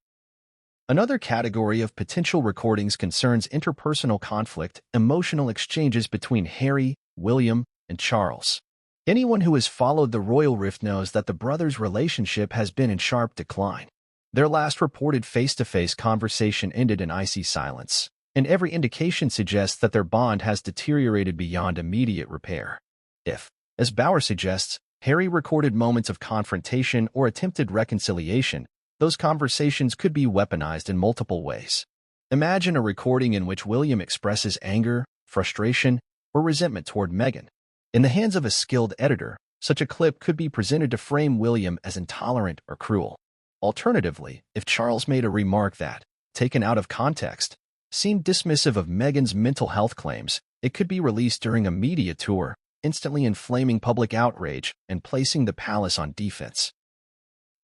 Another category of potential recordings concerns interpersonal conflict, emotional exchanges between Harry, William, and Charles. Anyone who has followed the royal rift knows that the brothers' relationship has been in sharp decline. Their last reported face-to-face conversation ended in icy silence, and every indication suggests that their bond has deteriorated beyond immediate repair. If, as Bauer suggests, Harry recorded moments of confrontation or attempted reconciliation, those conversations could be weaponized in multiple ways. Imagine a recording in which William expresses anger, frustration, or resentment toward Meghan. In the hands of a skilled editor, such a clip could be presented to frame William as intolerant or cruel. Alternatively, if Charles made a remark that, taken out of context, seemed dismissive of Meghan's mental health claims, it could be released during a media tour, instantly inflaming public outrage and placing the palace on defense.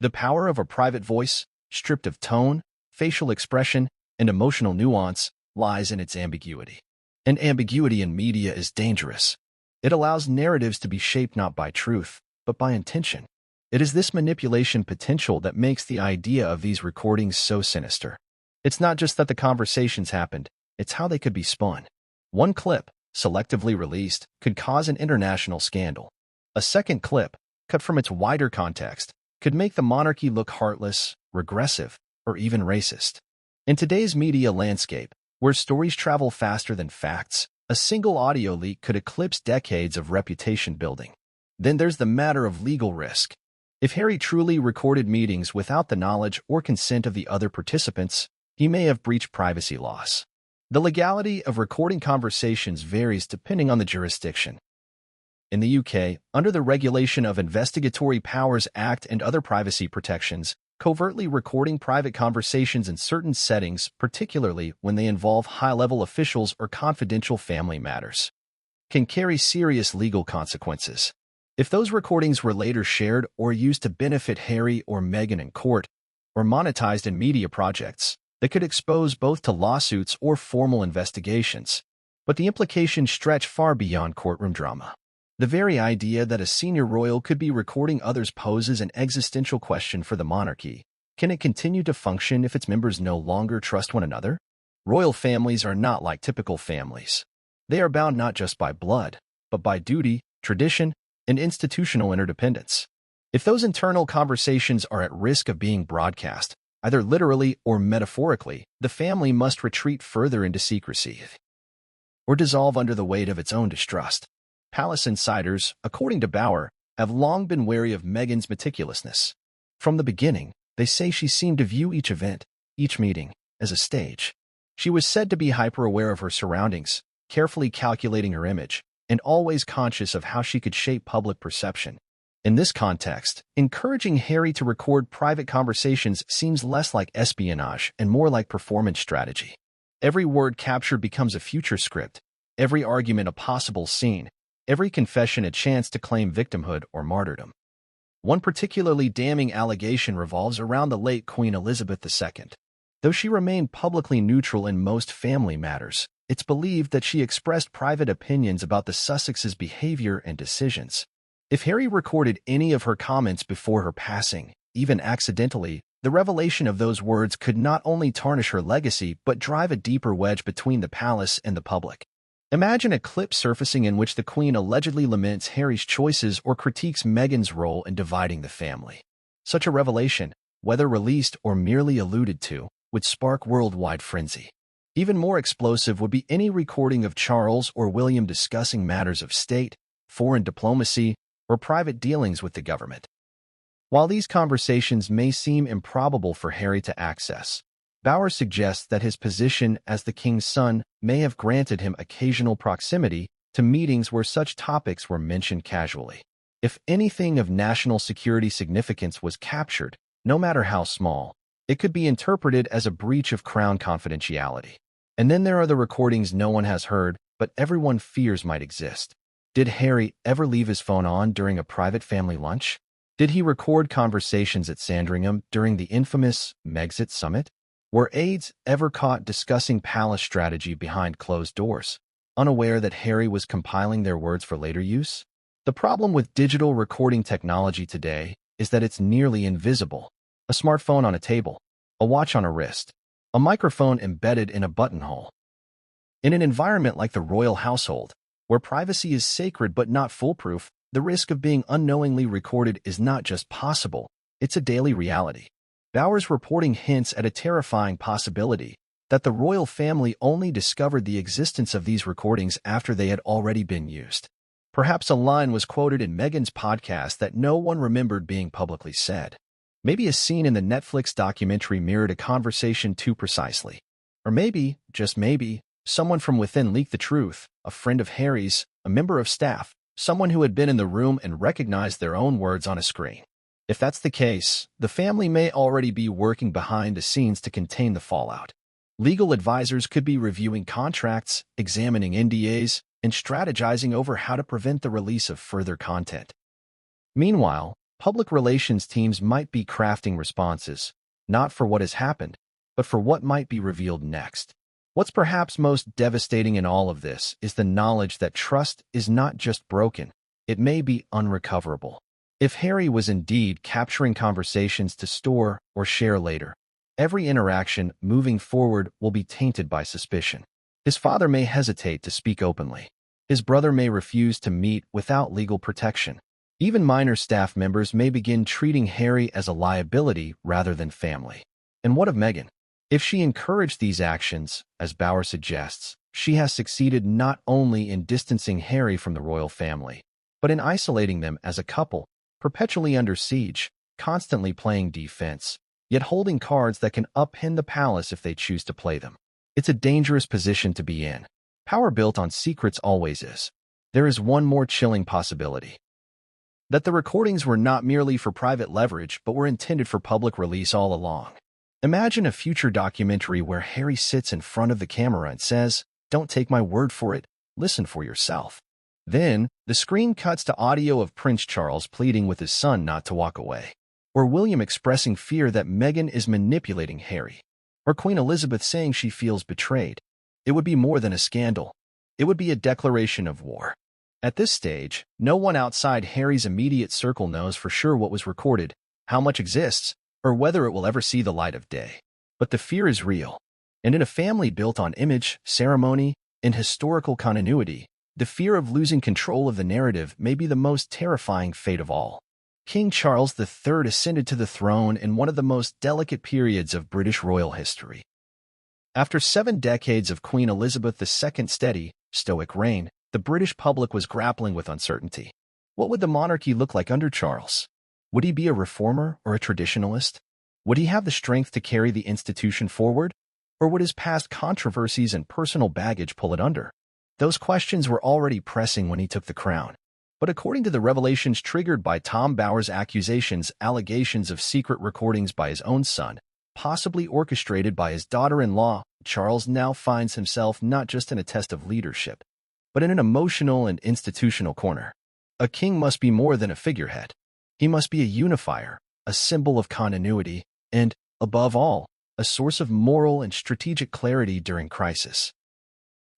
The power of a private voice, stripped of tone, facial expression, and emotional nuance, lies in its ambiguity. And ambiguity in media is dangerous. It allows narratives to be shaped not by truth, but by intention. It is this manipulation potential that makes the idea of these recordings so sinister. It's not just that the conversations happened, it's how they could be spun. One clip, selectively released, could cause an international scandal. A second clip, cut from its wider context, could make the monarchy look heartless, regressive, or even racist. In today's media landscape, where stories travel faster than facts, a single audio leak could eclipse decades of reputation building. Then there's the matter of legal risk. If Harry truly recorded meetings without the knowledge or consent of the other participants, he may have breached privacy laws. The legality of recording conversations varies depending on the jurisdiction. In the UK, under the Regulation of Investigatory Powers Act and other privacy protections, covertly recording private conversations in certain settings, particularly when they involve high-level officials or confidential family matters, can carry serious legal consequences. If those recordings were later shared or used to benefit Harry or Meghan in court, or monetized in media projects, they could expose both to lawsuits or formal investigations. But the implications stretch far beyond courtroom drama. The very idea that a senior royal could be recording others poses an existential question for the monarchy. Can it continue to function if its members no longer trust one another? Royal families are not like typical families. They are bound not just by blood, but by duty, tradition, and institutional interdependence. If those internal conversations are at risk of being broadcast, either literally or metaphorically, the family must retreat further into secrecy or dissolve under the weight of its own distrust. Palace insiders, according to Bauer, have long been wary of Meghan's meticulousness. From the beginning, they say she seemed to view each event, each meeting, as a stage. She was said to be hyper-aware of her surroundings, carefully calculating her image, and always conscious of how she could shape public perception. In this context, encouraging Harry to record private conversations seems less like espionage and more like performance strategy. Every word captured becomes a future script, every argument a possible scene, every confession a chance to claim victimhood or martyrdom. One particularly damning allegation revolves around the late Queen Elizabeth II. Though she remained publicly neutral in most family matters, it's believed that she expressed private opinions about the Sussexes' behavior and decisions. If Harry recorded any of her comments before her passing, even accidentally, the revelation of those words could not only tarnish her legacy but drive a deeper wedge between the palace and the public. Imagine a clip surfacing in which the Queen allegedly laments Harry's choices or critiques Meghan's role in dividing the family. Such a revelation, whether released or merely alluded to, would spark worldwide frenzy. Even more explosive would be any recording of Charles or William discussing matters of state, foreign diplomacy, or private dealings with the government. While these conversations may seem improbable for Harry to access, Bauer suggests that his position as the king's son may have granted him occasional proximity to meetings where such topics were mentioned casually. If anything of national security significance was captured, no matter how small, it could be interpreted as a breach of crown confidentiality. And then there are the recordings no one has heard, but everyone fears might exist. Did Harry ever leave his phone on during a private family lunch? Did he record conversations at Sandringham during the infamous Megxit summit? Were aides ever caught discussing palace strategy behind closed doors? unaware that Harry was compiling their words for later use? The problem with digital recording technology today is that it's nearly invisible. A smartphone on a table, a watch on a wrist, a microphone embedded in a buttonhole. In an environment like the royal household, where privacy is sacred but not foolproof, the risk of being unknowingly recorded is not just possible, it's a daily reality. Bowers' reporting hints at a terrifying possibility that the royal family only discovered the existence of these recordings after they had already been used. Perhaps a line was quoted in Meghan's podcast that no one remembered being publicly said. Maybe a scene in the Netflix documentary mirrored a conversation too precisely. Or maybe, just maybe, someone from within leaked the truth, a friend of Harry's, a member of staff, someone who had been in the room and recognized their own words on a screen. If that's the case, the family may already be working behind the scenes to contain the fallout. Legal advisors could be reviewing contracts, examining NDAs, and strategizing over how to prevent the release of further content. Meanwhile, public relations teams might be crafting responses, not for what has happened, but for what might be revealed next. What's perhaps most devastating in all of this is the knowledge that trust is not just broken, it may be unrecoverable. If Harry was indeed capturing conversations to store or share later, every interaction moving forward will be tainted by suspicion. His father may hesitate to speak openly. His brother may refuse to meet without legal protection. Even minor staff members may begin treating Harry as a liability rather than family. And what of Meghan? If she encouraged these actions, as Bowers suggests, she has succeeded not only in distancing Harry from the royal family, but in isolating them as a couple, perpetually under siege, constantly playing defense, yet holding cards that can upend the palace if they choose to play them. It's a dangerous position to be in. Power built on secrets always is. There is one more chilling possibility. That the recordings were not merely for private leverage but were intended for public release all along. Imagine a future documentary where Harry sits in front of the camera and says, "Don't take my word for it, listen for yourself." Then, the screen cuts to audio of Prince Charles pleading with his son not to walk away, or William expressing fear that Meghan is manipulating Harry, or Queen Elizabeth saying she feels betrayed. It would be more than a scandal. It would be a declaration of war. At this stage, no one outside Harry's immediate circle knows for sure what was recorded, how much exists, or whether it will ever see the light of day. But the fear is real. And in a family built on image, ceremony, and historical continuity, the fear of losing control of the narrative may be the most terrifying fate of all. King Charles III ascended to the throne in one of the most delicate periods of British royal history. After 7 decades of Queen Elizabeth II's steady, stoic reign, the British public was grappling with uncertainty. What would the monarchy look like under Charles? Would he be a reformer or a traditionalist? Would he have the strength to carry the institution forward? Or would his past controversies and personal baggage pull it under? Those questions were already pressing when he took the crown. But according to the revelations triggered by Tom Bowers' allegations of secret recordings by his own son, possibly orchestrated by his daughter-in-law, Charles now finds himself not just in a test of leadership, but in an emotional and institutional corner. A king must be more than a figurehead. He must be a unifier, a symbol of continuity, and, above all, a source of moral and strategic clarity during crisis.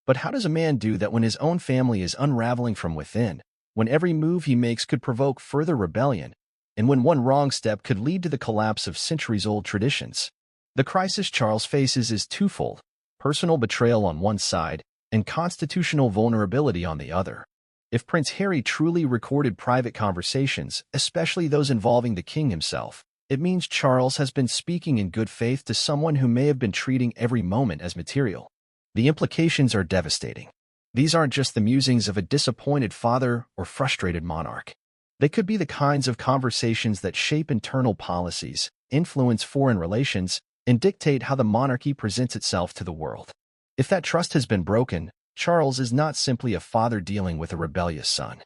But how does a man do that when his own family is unraveling from within, when every move he makes could provoke further rebellion, and when one wrong step could lead to the collapse of centuries-old traditions? The crisis Charles faces is twofold: personal betrayal on one side and constitutional vulnerability on the other. If Prince Harry truly recorded private conversations, especially those involving the king himself, it means Charles has been speaking in good faith to someone who may have been treating every moment as material. The implications are devastating. These aren't just the musings of a disappointed father or frustrated monarch. They could be the kinds of conversations that shape internal policies, influence foreign relations, and dictate how the monarchy presents itself to the world. If that trust has been broken, Charles is not simply a father dealing with a rebellious son.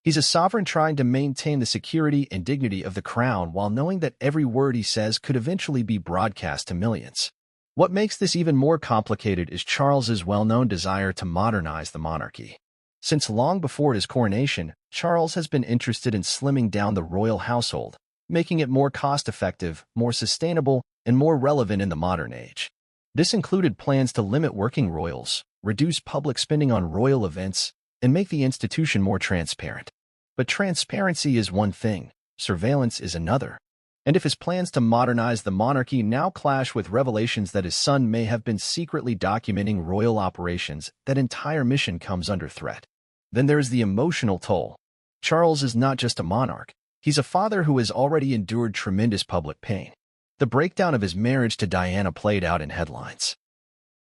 He's a sovereign trying to maintain the security and dignity of the crown while knowing that every word he says could eventually be broadcast to millions. What makes this even more complicated is Charles's well-known desire to modernize the monarchy. Since long before his coronation, Charles has been interested in slimming down the royal household, making it more cost-effective, more sustainable, and more relevant in the modern age. This included plans to limit working royals, reduce public spending on royal events, and make the institution more transparent. But transparency is one thing, surveillance is another. And if his plans to modernize the monarchy now clash with revelations that his son may have been secretly documenting royal operations, that entire mission comes under threat. Then there's the emotional toll. Charles is not just a monarch, he's a father who has already endured tremendous public pain. The breakdown of his marriage to Diana played out in headlines.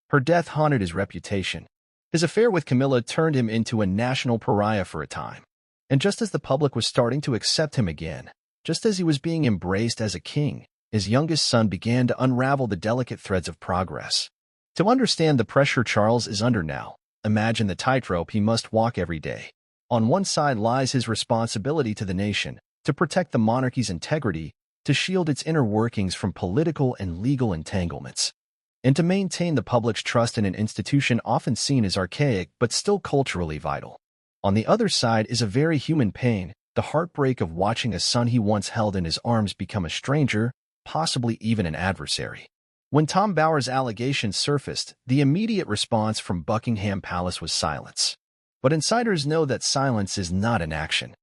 Her death haunted his reputation. His affair with Camilla turned him into a national pariah for a time. And just as the public was starting to accept him again, just as he was being embraced as a king, his youngest son began to unravel the delicate threads of progress. To understand the pressure Charles is under now, imagine the tightrope he must walk every day. On one side lies his responsibility to the nation, to protect the monarchy's integrity, to shield its inner workings from political and legal entanglements, and to maintain the public's trust in an institution often seen as archaic but still culturally vital. On the other side is a very human pain, the heartbreak of watching a son he once held in his arms become a stranger, possibly even an adversary. When Tom Bower's allegations surfaced, the immediate response from Buckingham Palace was silence. But insiders know that silence is not inaction.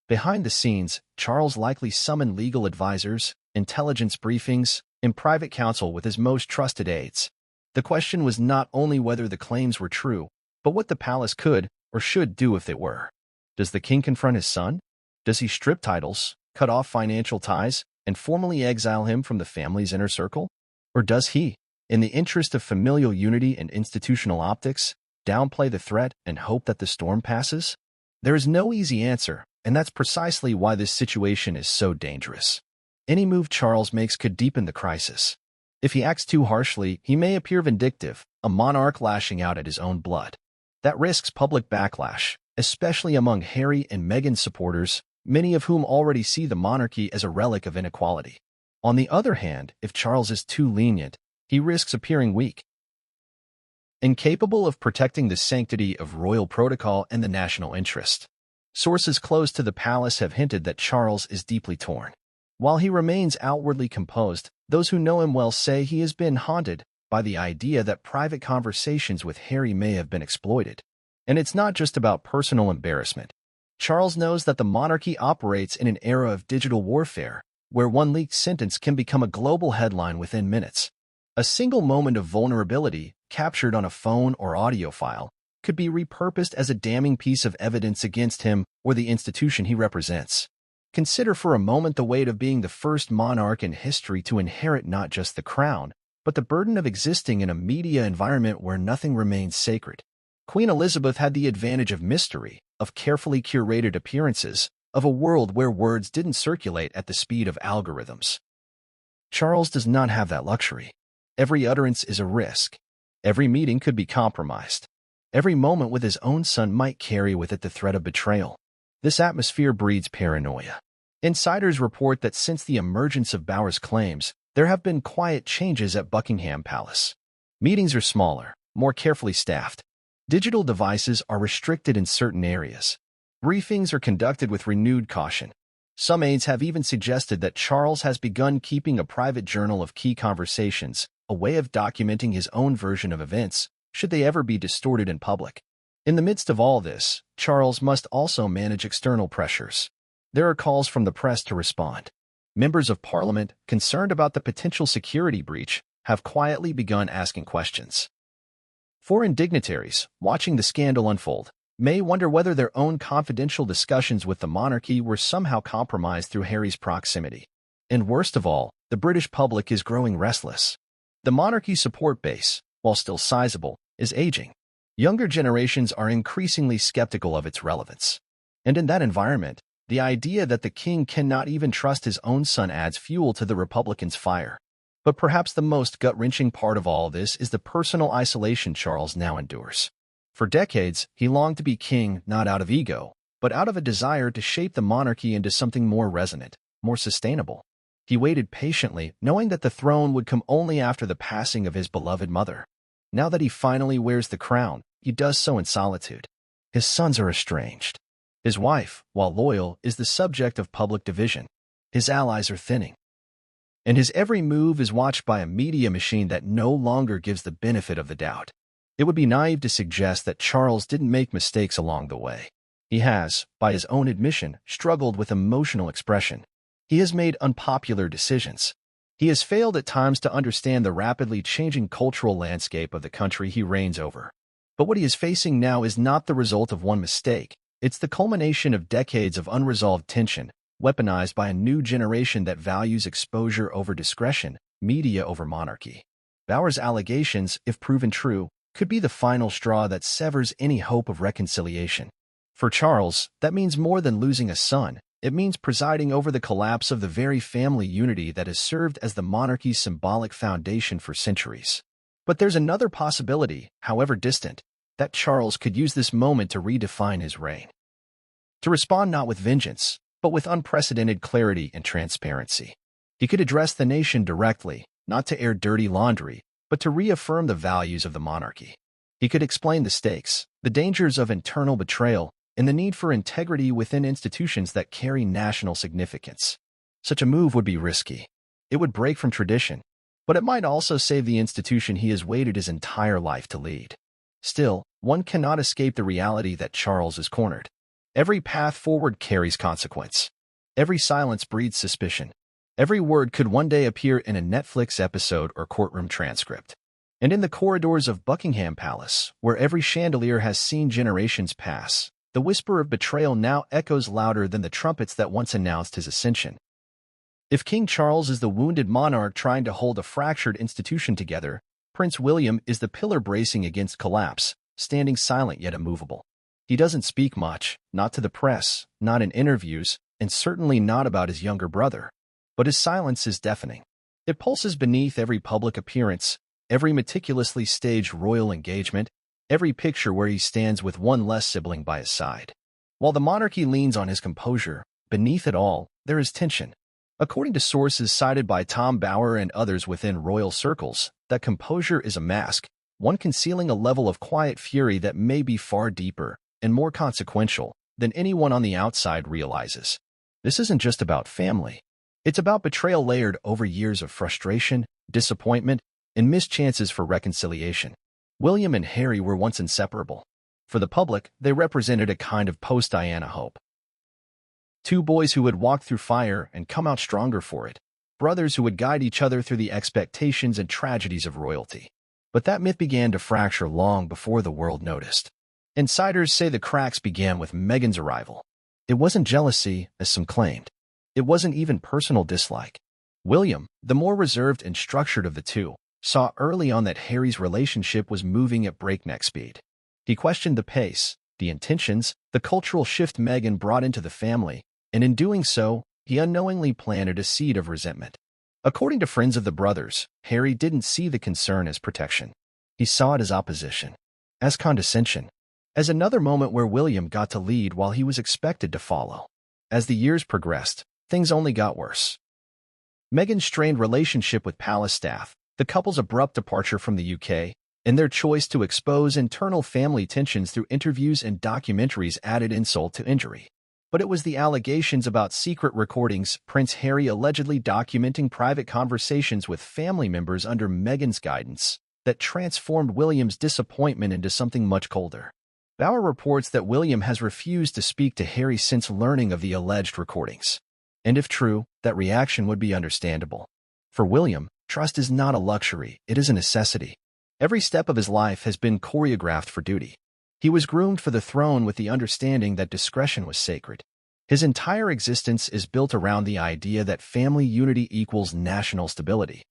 Behind the scenes, Charles likely summoned legal advisors, intelligence briefings, and private counsel with his most trusted aides. The question was not only whether the claims were true, but what the palace could or should do if they were. Does the king confront his son? Does he strip titles, cut off financial ties, and formally exile him from the family's inner circle? Or does he, in the interest of familial unity and institutional optics, downplay the threat and hope that the storm passes? There is no easy answer, and that's precisely why this situation is so dangerous. Any move Charles makes could deepen the crisis. If he acts too harshly, he may appear vindictive, a monarch lashing out at his own blood. That risks public backlash, especially among Harry and Meghan supporters, many of whom already see the monarchy as a relic of inequality. On the other hand, if Charles is too lenient, he risks appearing weak, incapable of protecting the sanctity of royal protocol and the national interest. Sources close to the palace have hinted that Charles is deeply torn. While he remains outwardly composed, those who know him well say he has been haunted by the idea that private conversations with Harry may have been exploited. And it's not just about personal embarrassment. Charles knows that the monarchy operates in an era of digital warfare, where one leaked sentence can become a global headline within minutes. A single moment of vulnerability, captured on a phone or audio file, could be repurposed as a damning piece of evidence against him or the institution he represents. Consider for a moment the weight of being the first monarch in history to inherit not just the crown, but the burden of existing in a media environment where nothing remains sacred. Queen Elizabeth had the advantage of mystery, of carefully curated appearances, of a world where words didn't circulate at the speed of algorithms. Charles does not have that luxury. Every utterance is a risk. Every meeting could be compromised. Every moment with his own son might carry with it the threat of betrayal. This atmosphere breeds paranoia. Insiders report that since the emergence of Bower's claims, there have been quiet changes at Buckingham Palace. Meetings are smaller, more carefully staffed. Digital devices are restricted in certain areas. Briefings are conducted with renewed caution. Some aides have even suggested that Charles has begun keeping a private journal of key conversations, a way of documenting his own version of events, should they ever be distorted in public. In the midst of all this, Charles must also manage external pressures. There are calls from the press to respond. Members of Parliament, concerned about the potential security breach, have quietly begun asking questions. Foreign dignitaries, watching the scandal unfold, may wonder whether their own confidential discussions with the monarchy were somehow compromised through Harry's proximity. And worst of all, the British public is growing restless. The monarchy's support base, while still sizable, is aging. Younger generations are increasingly skeptical of its relevance. And in that environment, the idea that the king cannot even trust his own son adds fuel to the Republicans' fire. But perhaps the most gut-wrenching part of all this is the personal isolation Charles now endures. For decades, he longed to be king not out of ego, but out of a desire to shape the monarchy into something more resonant, more sustainable. He waited patiently, knowing that the throne would come only after the passing of his beloved mother. Now that he finally wears the crown, he does so in solitude. His sons are estranged. His wife, while loyal, is the subject of public division. His allies are thinning. And his every move is watched by a media machine that no longer gives the benefit of the doubt. It would be naive to suggest that Charles didn't make mistakes along the way. He has, by his own admission, struggled with emotional expression. He has made unpopular decisions. He has failed at times to understand the rapidly changing cultural landscape of the country he reigns over. But what he is facing now is not the result of one mistake. It's the culmination of decades of unresolved tension, weaponized by a new generation that values exposure over discretion, media over monarchy. Bauer's allegations, if proven true, could be the final straw that severs any hope of reconciliation. For Charles, that means more than losing a son. It means presiding over the collapse of the very family unity that has served as the monarchy's symbolic foundation for centuries. But there's another possibility, however distant, that Charles could use this moment to redefine his reign. To respond not with vengeance, but with unprecedented clarity and transparency. He could address the nation directly, not to air dirty laundry, but to reaffirm the values of the monarchy. He could explain the stakes, the dangers of internal betrayal, and the need for integrity within institutions that carry national significance. Such a move would be risky. It would break from tradition, but it might also save the institution he has waited his entire life to lead. Still, one cannot escape the reality that Charles is cornered. Every path forward carries consequence. Every silence breeds suspicion. Every word could one day appear in a Netflix episode or courtroom transcript. And in the corridors of Buckingham Palace, where every chandelier has seen generations pass, the whisper of betrayal now echoes louder than the trumpets that once announced his ascension. If King Charles is the wounded monarch trying to hold a fractured institution together, Prince William is the pillar bracing against collapse, standing silent yet immovable. He doesn't speak much, not to the press, not in interviews, and certainly not about his younger brother. But his silence is deafening. It pulses beneath every public appearance, every meticulously staged royal engagement, every picture where he stands with one less sibling by his side. While the monarchy leans on his composure, beneath it all, there is tension. According to sources cited by Tom Bauer and others within royal circles, that composure is a mask, one concealing a level of quiet fury that may be far deeper and more consequential than anyone on the outside realizes. This isn't just about family. It's about betrayal layered over years of frustration, disappointment, and missed chances for reconciliation. William and Harry were once inseparable. For the public, they represented a kind of post-Diana hope. Two boys who would walk through fire and come out stronger for it. Brothers who would guide each other through the expectations and tragedies of royalty. But that myth began to fracture long before the world noticed. Insiders say the cracks began with Meghan's arrival. It wasn't jealousy, as some claimed. It wasn't even personal dislike. William, the more reserved and structured of the two, saw early on that Harry's relationship was moving at breakneck speed. He questioned the pace, the intentions, the cultural shift Meghan brought into the family, and in doing so, he unknowingly planted a seed of resentment. According to friends of the brothers, Harry didn't see the concern as protection. He saw it as opposition, as condescension, as another moment where William got to lead while he was expected to follow. As the years progressed, things only got worse. Meghan's strained relationship with palace staff, the couple's abrupt departure from the UK, and their choice to expose internal family tensions through interviews and documentaries added insult to injury. But it was the allegations about secret recordings, Prince Harry allegedly documenting private conversations with family members under Meghan's guidance, that transformed William's disappointment into something much colder. Bauer reports that William has refused to speak to Harry since learning of the alleged recordings. And if true, that reaction would be understandable. For William, trust is not a luxury, it is a necessity. Every step of his life has been choreographed for duty. He was groomed for the throne with the understanding that discretion was sacred. His entire existence is built around the idea that family unity equals national stability.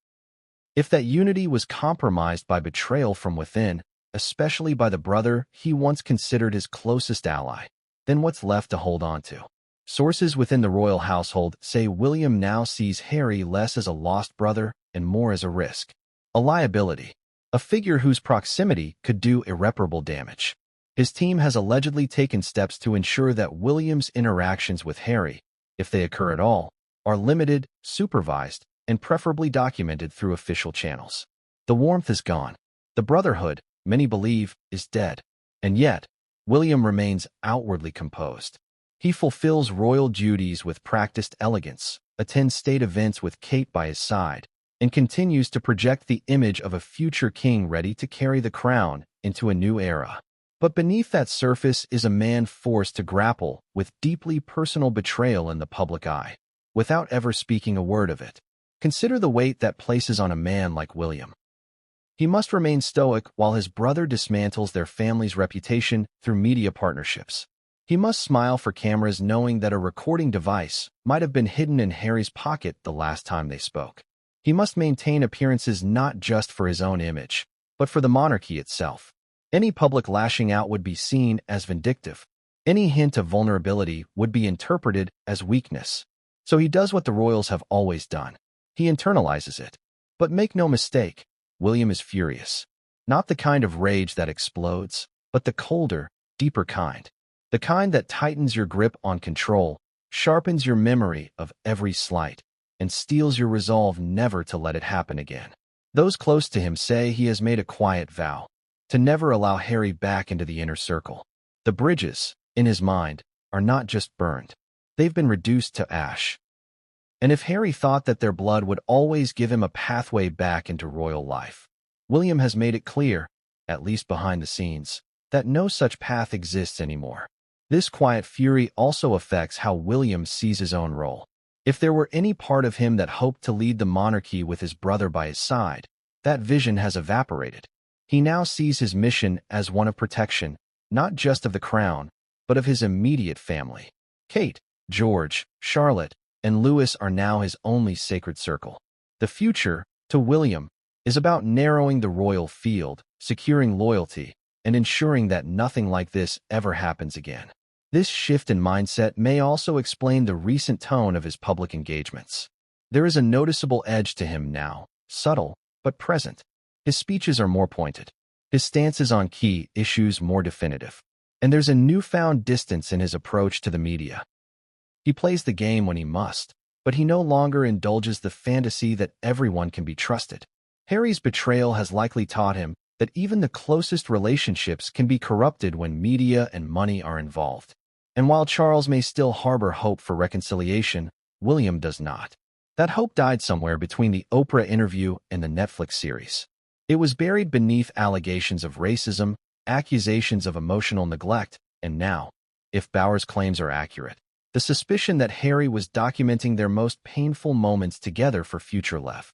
If that unity was compromised by betrayal from within, especially by the brother he once considered his closest ally, then what's left to hold on to? Sources within the royal household say William now sees Harry less as a lost brother and more as a risk, a liability, a figure whose proximity could do irreparable damage. His team has allegedly taken steps to ensure that William's interactions with Harry, if they occur at all, are limited, supervised, and preferably documented through official channels. The warmth is gone. The brotherhood, many believe, is dead. And yet, William remains outwardly composed. He fulfills royal duties with practiced elegance, attends state events with Kate by his side, and continues to project the image of a future king ready to carry the crown, into a new era. But beneath that surface is a man forced to grapple with deeply personal betrayal in the public eye, without ever speaking a word of it. Consider the weight that places on a man like William. He must remain stoic while his brother dismantles their family's reputation through media partnerships. He must smile for cameras knowing that a recording device might have been hidden in Harry's pocket the last time they spoke. He must maintain appearances not just for his own image, but for the monarchy itself. Any public lashing out would be seen as vindictive. Any hint of vulnerability would be interpreted as weakness. So he does what the royals have always done. He internalizes it. But make no mistake, William is furious. Not the kind of rage that explodes, but the colder, deeper kind. The kind that tightens your grip on control, sharpens your memory of every slight, and steels your resolve never to let it happen again. Those close to him say he has made a quiet vow to never allow Harry back into the inner circle. The bridges, in his mind, are not just burned. They've been reduced to ash. And if Harry thought that their blood would always give him a pathway back into royal life, William has made it clear, at least behind the scenes, that no such path exists anymore. This quiet fury also affects how William sees his own role. If there were any part of him that hoped to lead the monarchy with his brother by his side, that vision has evaporated. He now sees his mission as one of protection, not just of the crown, but of his immediate family. Kate, George, Charlotte, and Louis are now his only sacred circle. The future, to William, is about narrowing the royal field, securing loyalty, and ensuring that nothing like this ever happens again. This shift in mindset may also explain the recent tone of his public engagements. There is a noticeable edge to him now, subtle, but present. His speeches are more pointed. His stances on key issues more definitive. And there's a newfound distance in his approach to the media. He plays the game when he must, but he no longer indulges the fantasy that everyone can be trusted. Harry's betrayal has likely taught him that even the closest relationships can be corrupted when media and money are involved. And while Charles may still harbor hope for reconciliation, William does not. That hope died somewhere between the Oprah interview and the Netflix series. It was buried beneath allegations of racism, accusations of emotional neglect, and now, if Bowers' claims are accurate, the suspicion that Harry was documenting their most painful moments together for future left.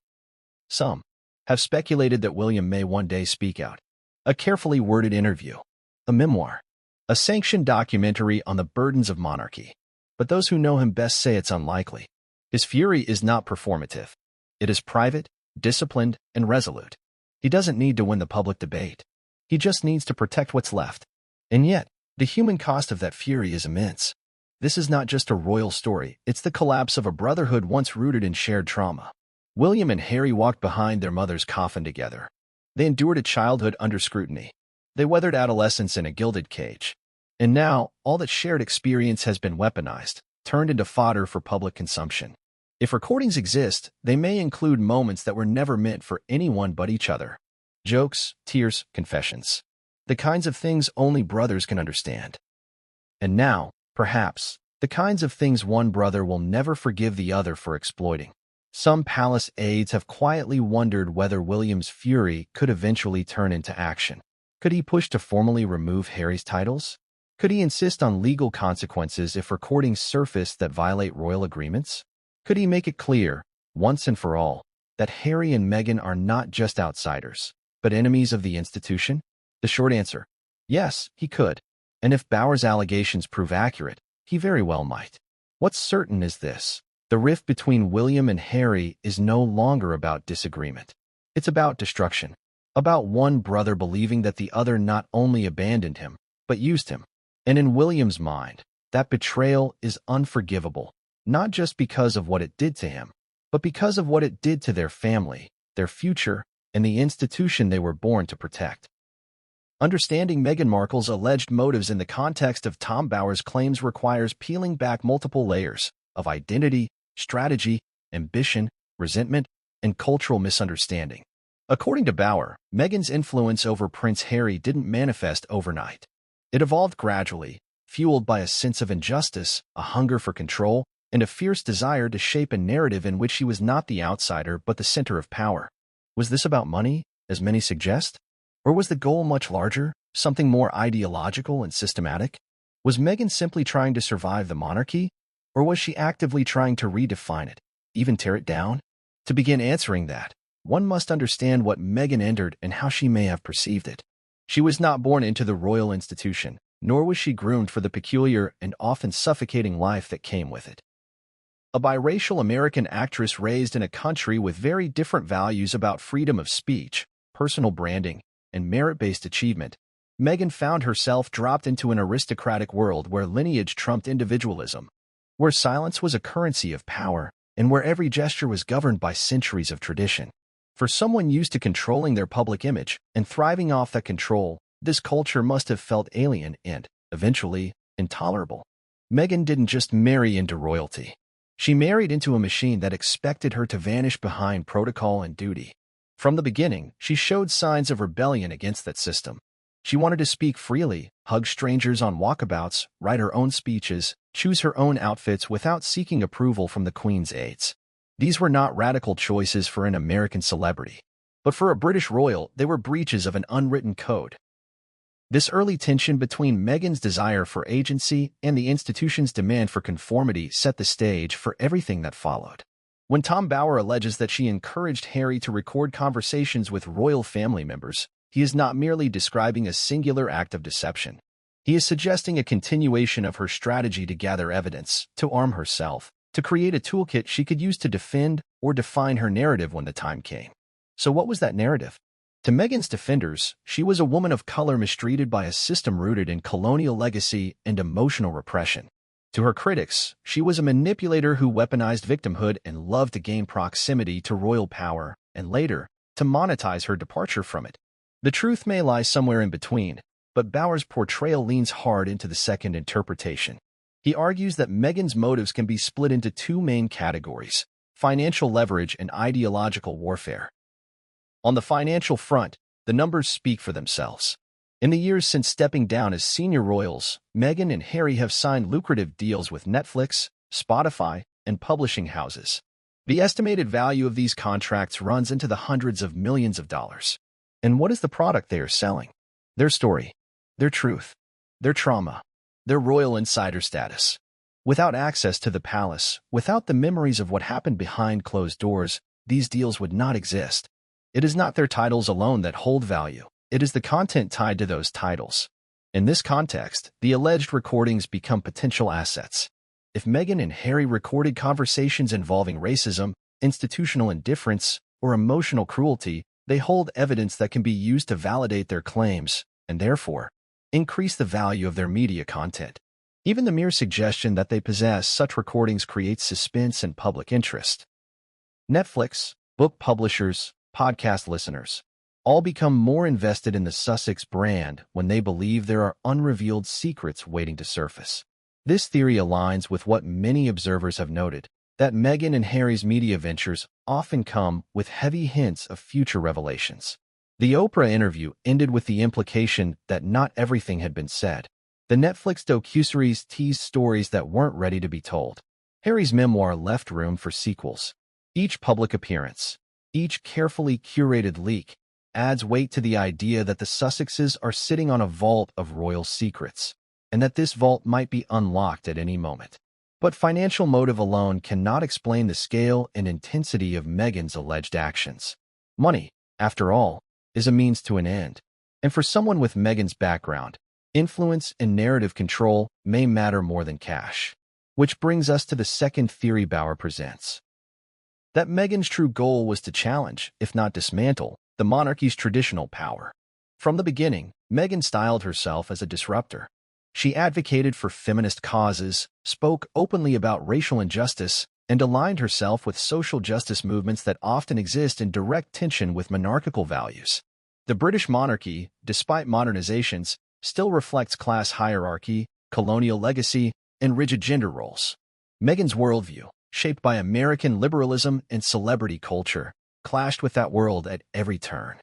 Some have speculated that William may one day speak out. A carefully worded interview, a memoir, a sanctioned documentary on the burdens of monarchy. But those who know him best say it's unlikely. His fury is not performative. It is private, disciplined, and resolute. He doesn't need to win the public debate. He just needs to protect what's left. And yet, the human cost of that fury is immense. This is not just a royal story, it's the collapse of a brotherhood once rooted in shared trauma. William and Harry walked behind their mother's coffin together. They endured a childhood under scrutiny. They weathered adolescence in a gilded cage. And now, all that shared experience has been weaponized, turned into fodder for public consumption. If recordings exist, they may include moments that were never meant for anyone but each other. Jokes, tears, confessions. The kinds of things only brothers can understand. And now, perhaps, the kinds of things one brother will never forgive the other for exploiting. Some palace aides have quietly wondered whether William's fury could eventually turn into action. Could he push to formally remove Harry's titles? Could he insist on legal consequences if recordings surface that violate royal agreements? Could he make it clear, once and for all, that Harry and Meghan are not just outsiders, but enemies of the institution? The short answer, yes, he could. And if Bowers' allegations prove accurate, he very well might. What's certain is this: the rift between William and Harry is no longer about disagreement. It's about destruction. About one brother believing that the other not only abandoned him, but used him. And in William's mind, that betrayal is unforgivable, not just because of what it did to him, but because of what it did to their family, their future, and the institution they were born to protect. Understanding Meghan Markle's alleged motives in the context of Tom Bowers' claims requires peeling back multiple layers of identity, strategy, ambition, resentment, and cultural misunderstanding. According to Bauer, Meghan's influence over Prince Harry didn't manifest overnight. It evolved gradually, fueled by a sense of injustice, a hunger for control, and a fierce desire to shape a narrative in which she was not the outsider but the center of power. Was this about money, as many suggest? Or was the goal much larger, something more ideological and systematic? Was Meghan simply trying to survive the monarchy? Or was she actively trying to redefine it, even tear it down? To begin answering that, one must understand what Meghan entered and how she may have perceived it. She was not born into the royal institution, nor was she groomed for the peculiar and often suffocating life that came with it. A biracial American actress raised in a country with very different values about freedom of speech, personal branding, and merit-based achievement, Meghan found herself dropped into an aristocratic world where lineage trumped individualism, where silence was a currency of power, and where every gesture was governed by centuries of tradition. For someone used to controlling their public image and thriving off that control, this culture must have felt alien and, eventually, intolerable. Meghan didn't just marry into royalty. She married into a machine that expected her to vanish behind protocol and duty. From the beginning, she showed signs of rebellion against that system. She wanted to speak freely, hug strangers on walkabouts, write her own speeches, choose her own outfits without seeking approval from the Queen's aides. These were not radical choices for an American celebrity, but for a British royal, they were breaches of an unwritten code. This early tension between Meghan's desire for agency and the institution's demand for conformity set the stage for everything that followed. When Tom Bower alleges that she encouraged Harry to record conversations with royal family members, he is not merely describing a singular act of deception. He is suggesting a continuation of her strategy to gather evidence, to arm herself, to create a toolkit she could use to defend or define her narrative when the time came. So what was that narrative? To Meghan's defenders, she was a woman of color mistreated by a system rooted in colonial legacy and emotional repression. To her critics, she was a manipulator who weaponized victimhood and loved to gain proximity to royal power, and later, to monetize her departure from it. The truth may lie somewhere in between, but Bower's portrayal leans hard into the second interpretation. He argues that Meghan's motives can be split into two main categories: financial leverage and ideological warfare. On the financial front, the numbers speak for themselves. In the years since stepping down as senior royals, Meghan and Harry have signed lucrative deals with Netflix, Spotify, and publishing houses. The estimated value of these contracts runs into the hundreds of millions of dollars. And what is the product they are selling? Their story, their truth, their trauma, their royal insider status. Without access to the palace, without the memories of what happened behind closed doors, these deals would not exist. It is not their titles alone that hold value. It is the content tied to those titles. In this context, the alleged recordings become potential assets. If Meghan and Harry recorded conversations involving racism, institutional indifference, or emotional cruelty, they hold evidence that can be used to validate their claims, and therefore, increase the value of their media content. Even the mere suggestion that they possess such recordings creates suspense and public interest. Netflix, book publishers, podcast listeners, all become more invested in the Sussex brand when they believe there are unrevealed secrets waiting to surface. This theory aligns with what many observers have noted, that Meghan and Harry's media ventures often come with heavy hints of future revelations. The Oprah interview ended with the implication that not everything had been said. The Netflix docuseries teased stories that weren't ready to be told. Harry's memoir left room for sequels. Each public appearance, each carefully curated leak, adds weight to the idea that the Sussexes are sitting on a vault of royal secrets, and that this vault might be unlocked at any moment. But financial motive alone cannot explain the scale and intensity of Meghan's alleged actions. Money, after all, is a means to an end. And for someone with Meghan's background, influence and narrative control may matter more than cash. Which brings us to the second theory Bower presents. That Meghan's true goal was to challenge, if not dismantle, the monarchy's traditional power. From the beginning, Meghan styled herself as a disruptor. She advocated for feminist causes, spoke openly about racial injustice, and aligned herself with social justice movements that often exist in direct tension with monarchical values. The British monarchy, despite modernizations, still reflects class hierarchy, colonial legacy, and rigid gender roles. Meghan's worldview, shaped by American liberalism and celebrity culture, clashed with that world at every turn.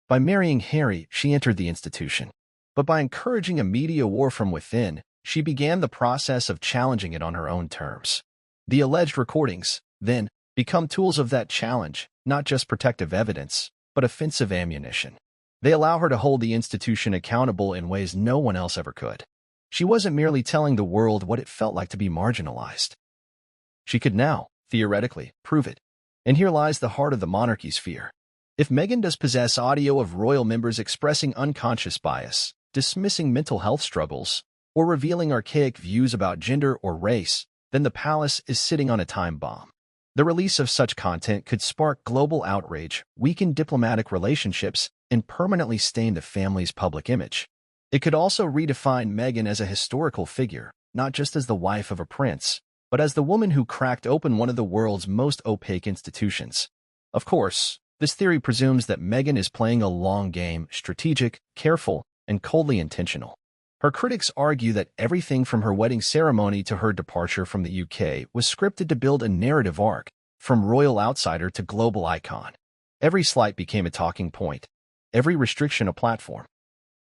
By marrying Harry, she entered the institution. But by encouraging a media war from within, she began the process of challenging it on her own terms. The alleged recordings, then, become tools of that challenge, not just protective evidence, but offensive ammunition. They allow her to hold the institution accountable in ways no one else ever could. She wasn't merely telling the world what it felt like to be marginalized. She could now, theoretically, prove it. And here lies the heart of the monarchy's fear. If Meghan does possess audio of royal members expressing unconscious bias, dismissing mental health struggles, or revealing archaic views about gender or race, then the palace is sitting on a time bomb. The release of such content could spark global outrage, weaken diplomatic relationships, and permanently stain the family's public image. It could also redefine Meghan as a historical figure, not just as the wife of a prince, but as the woman who cracked open one of the world's most opaque institutions. Of course, this theory presumes that Meghan is playing a long game, strategic, careful, and coldly intentional. Her critics argue that everything from her wedding ceremony to her departure from the UK was scripted to build a narrative arc, from royal outsider to global icon. Every slight became a talking point, every restriction a platform,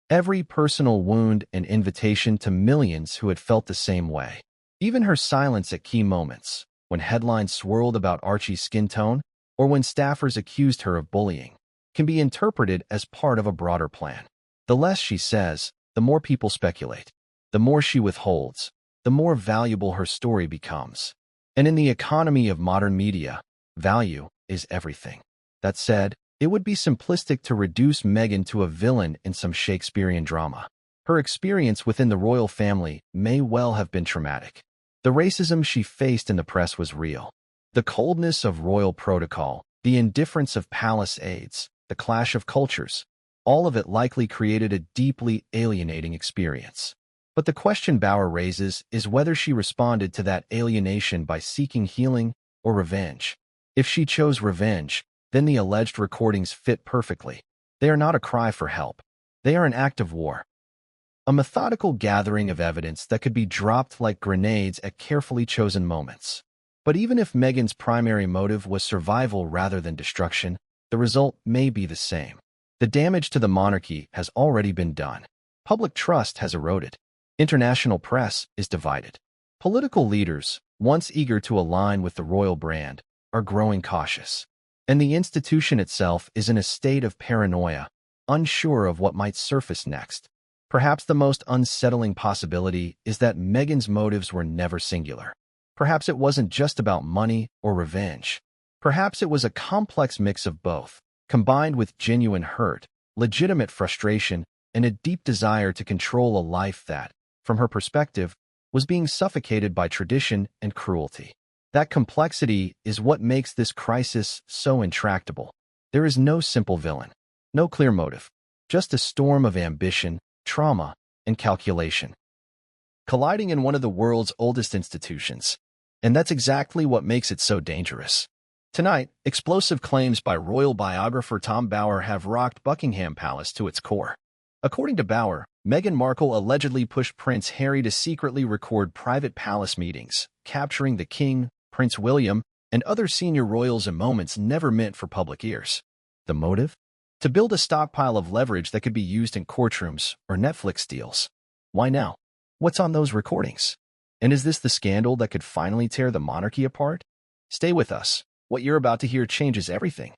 every personal wound an invitation to millions who had felt the same way. Even her silence at key moments, when headlines swirled about Archie's skin tone, or when staffers accused her of bullying, can be interpreted as part of a broader plan. The less she says, the more people speculate. The more she withholds, the more valuable her story becomes. And in the economy of modern media, value is everything. That said, it would be simplistic to reduce Meghan to a villain in some Shakespearean drama. Her experience within the royal family may well have been traumatic. The racism she faced in the press was real. The coldness of royal protocol, the indifference of palace aides, the clash of cultures, all of it likely created a deeply alienating experience. But the question Bauer raises is whether she responded to that alienation by seeking healing or revenge. If she chose revenge, then the alleged recordings fit perfectly. They are not a cry for help. They are an act of war. A methodical gathering of evidence that could be dropped like grenades at carefully chosen moments. But even if Meghan's primary motive was survival rather than destruction, the result may be the same. The damage to the monarchy has already been done. Public trust has eroded. International press is divided. Political leaders, once eager to align with the royal brand, are growing cautious. And the institution itself is in a state of paranoia, unsure of what might surface next. Perhaps the most unsettling possibility is that Meghan's motives were never singular. Perhaps it wasn't just about money or revenge. Perhaps it was a complex mix of both, combined with genuine hurt, legitimate frustration, and a deep desire to control a life that, from her perspective, was being suffocated by tradition and cruelty. That complexity is what makes this crisis so intractable. There is no simple villain, no clear motive, just a storm of ambition, trauma, and calculation, colliding in one of the world's oldest institutions. And that's exactly what makes it so dangerous. Tonight, explosive claims by royal biographer Tom Bauer have rocked Buckingham Palace to its core. According to Bauer, Meghan Markle allegedly pushed Prince Harry to secretly record private palace meetings, capturing the King, Prince William, and other senior royals in moments never meant for public ears. The motive? To build a stockpile of leverage that could be used in courtrooms or Netflix deals. Why now? What's on those recordings? And is this the scandal that could finally tear the monarchy apart? Stay with us. What you're about to hear changes everything.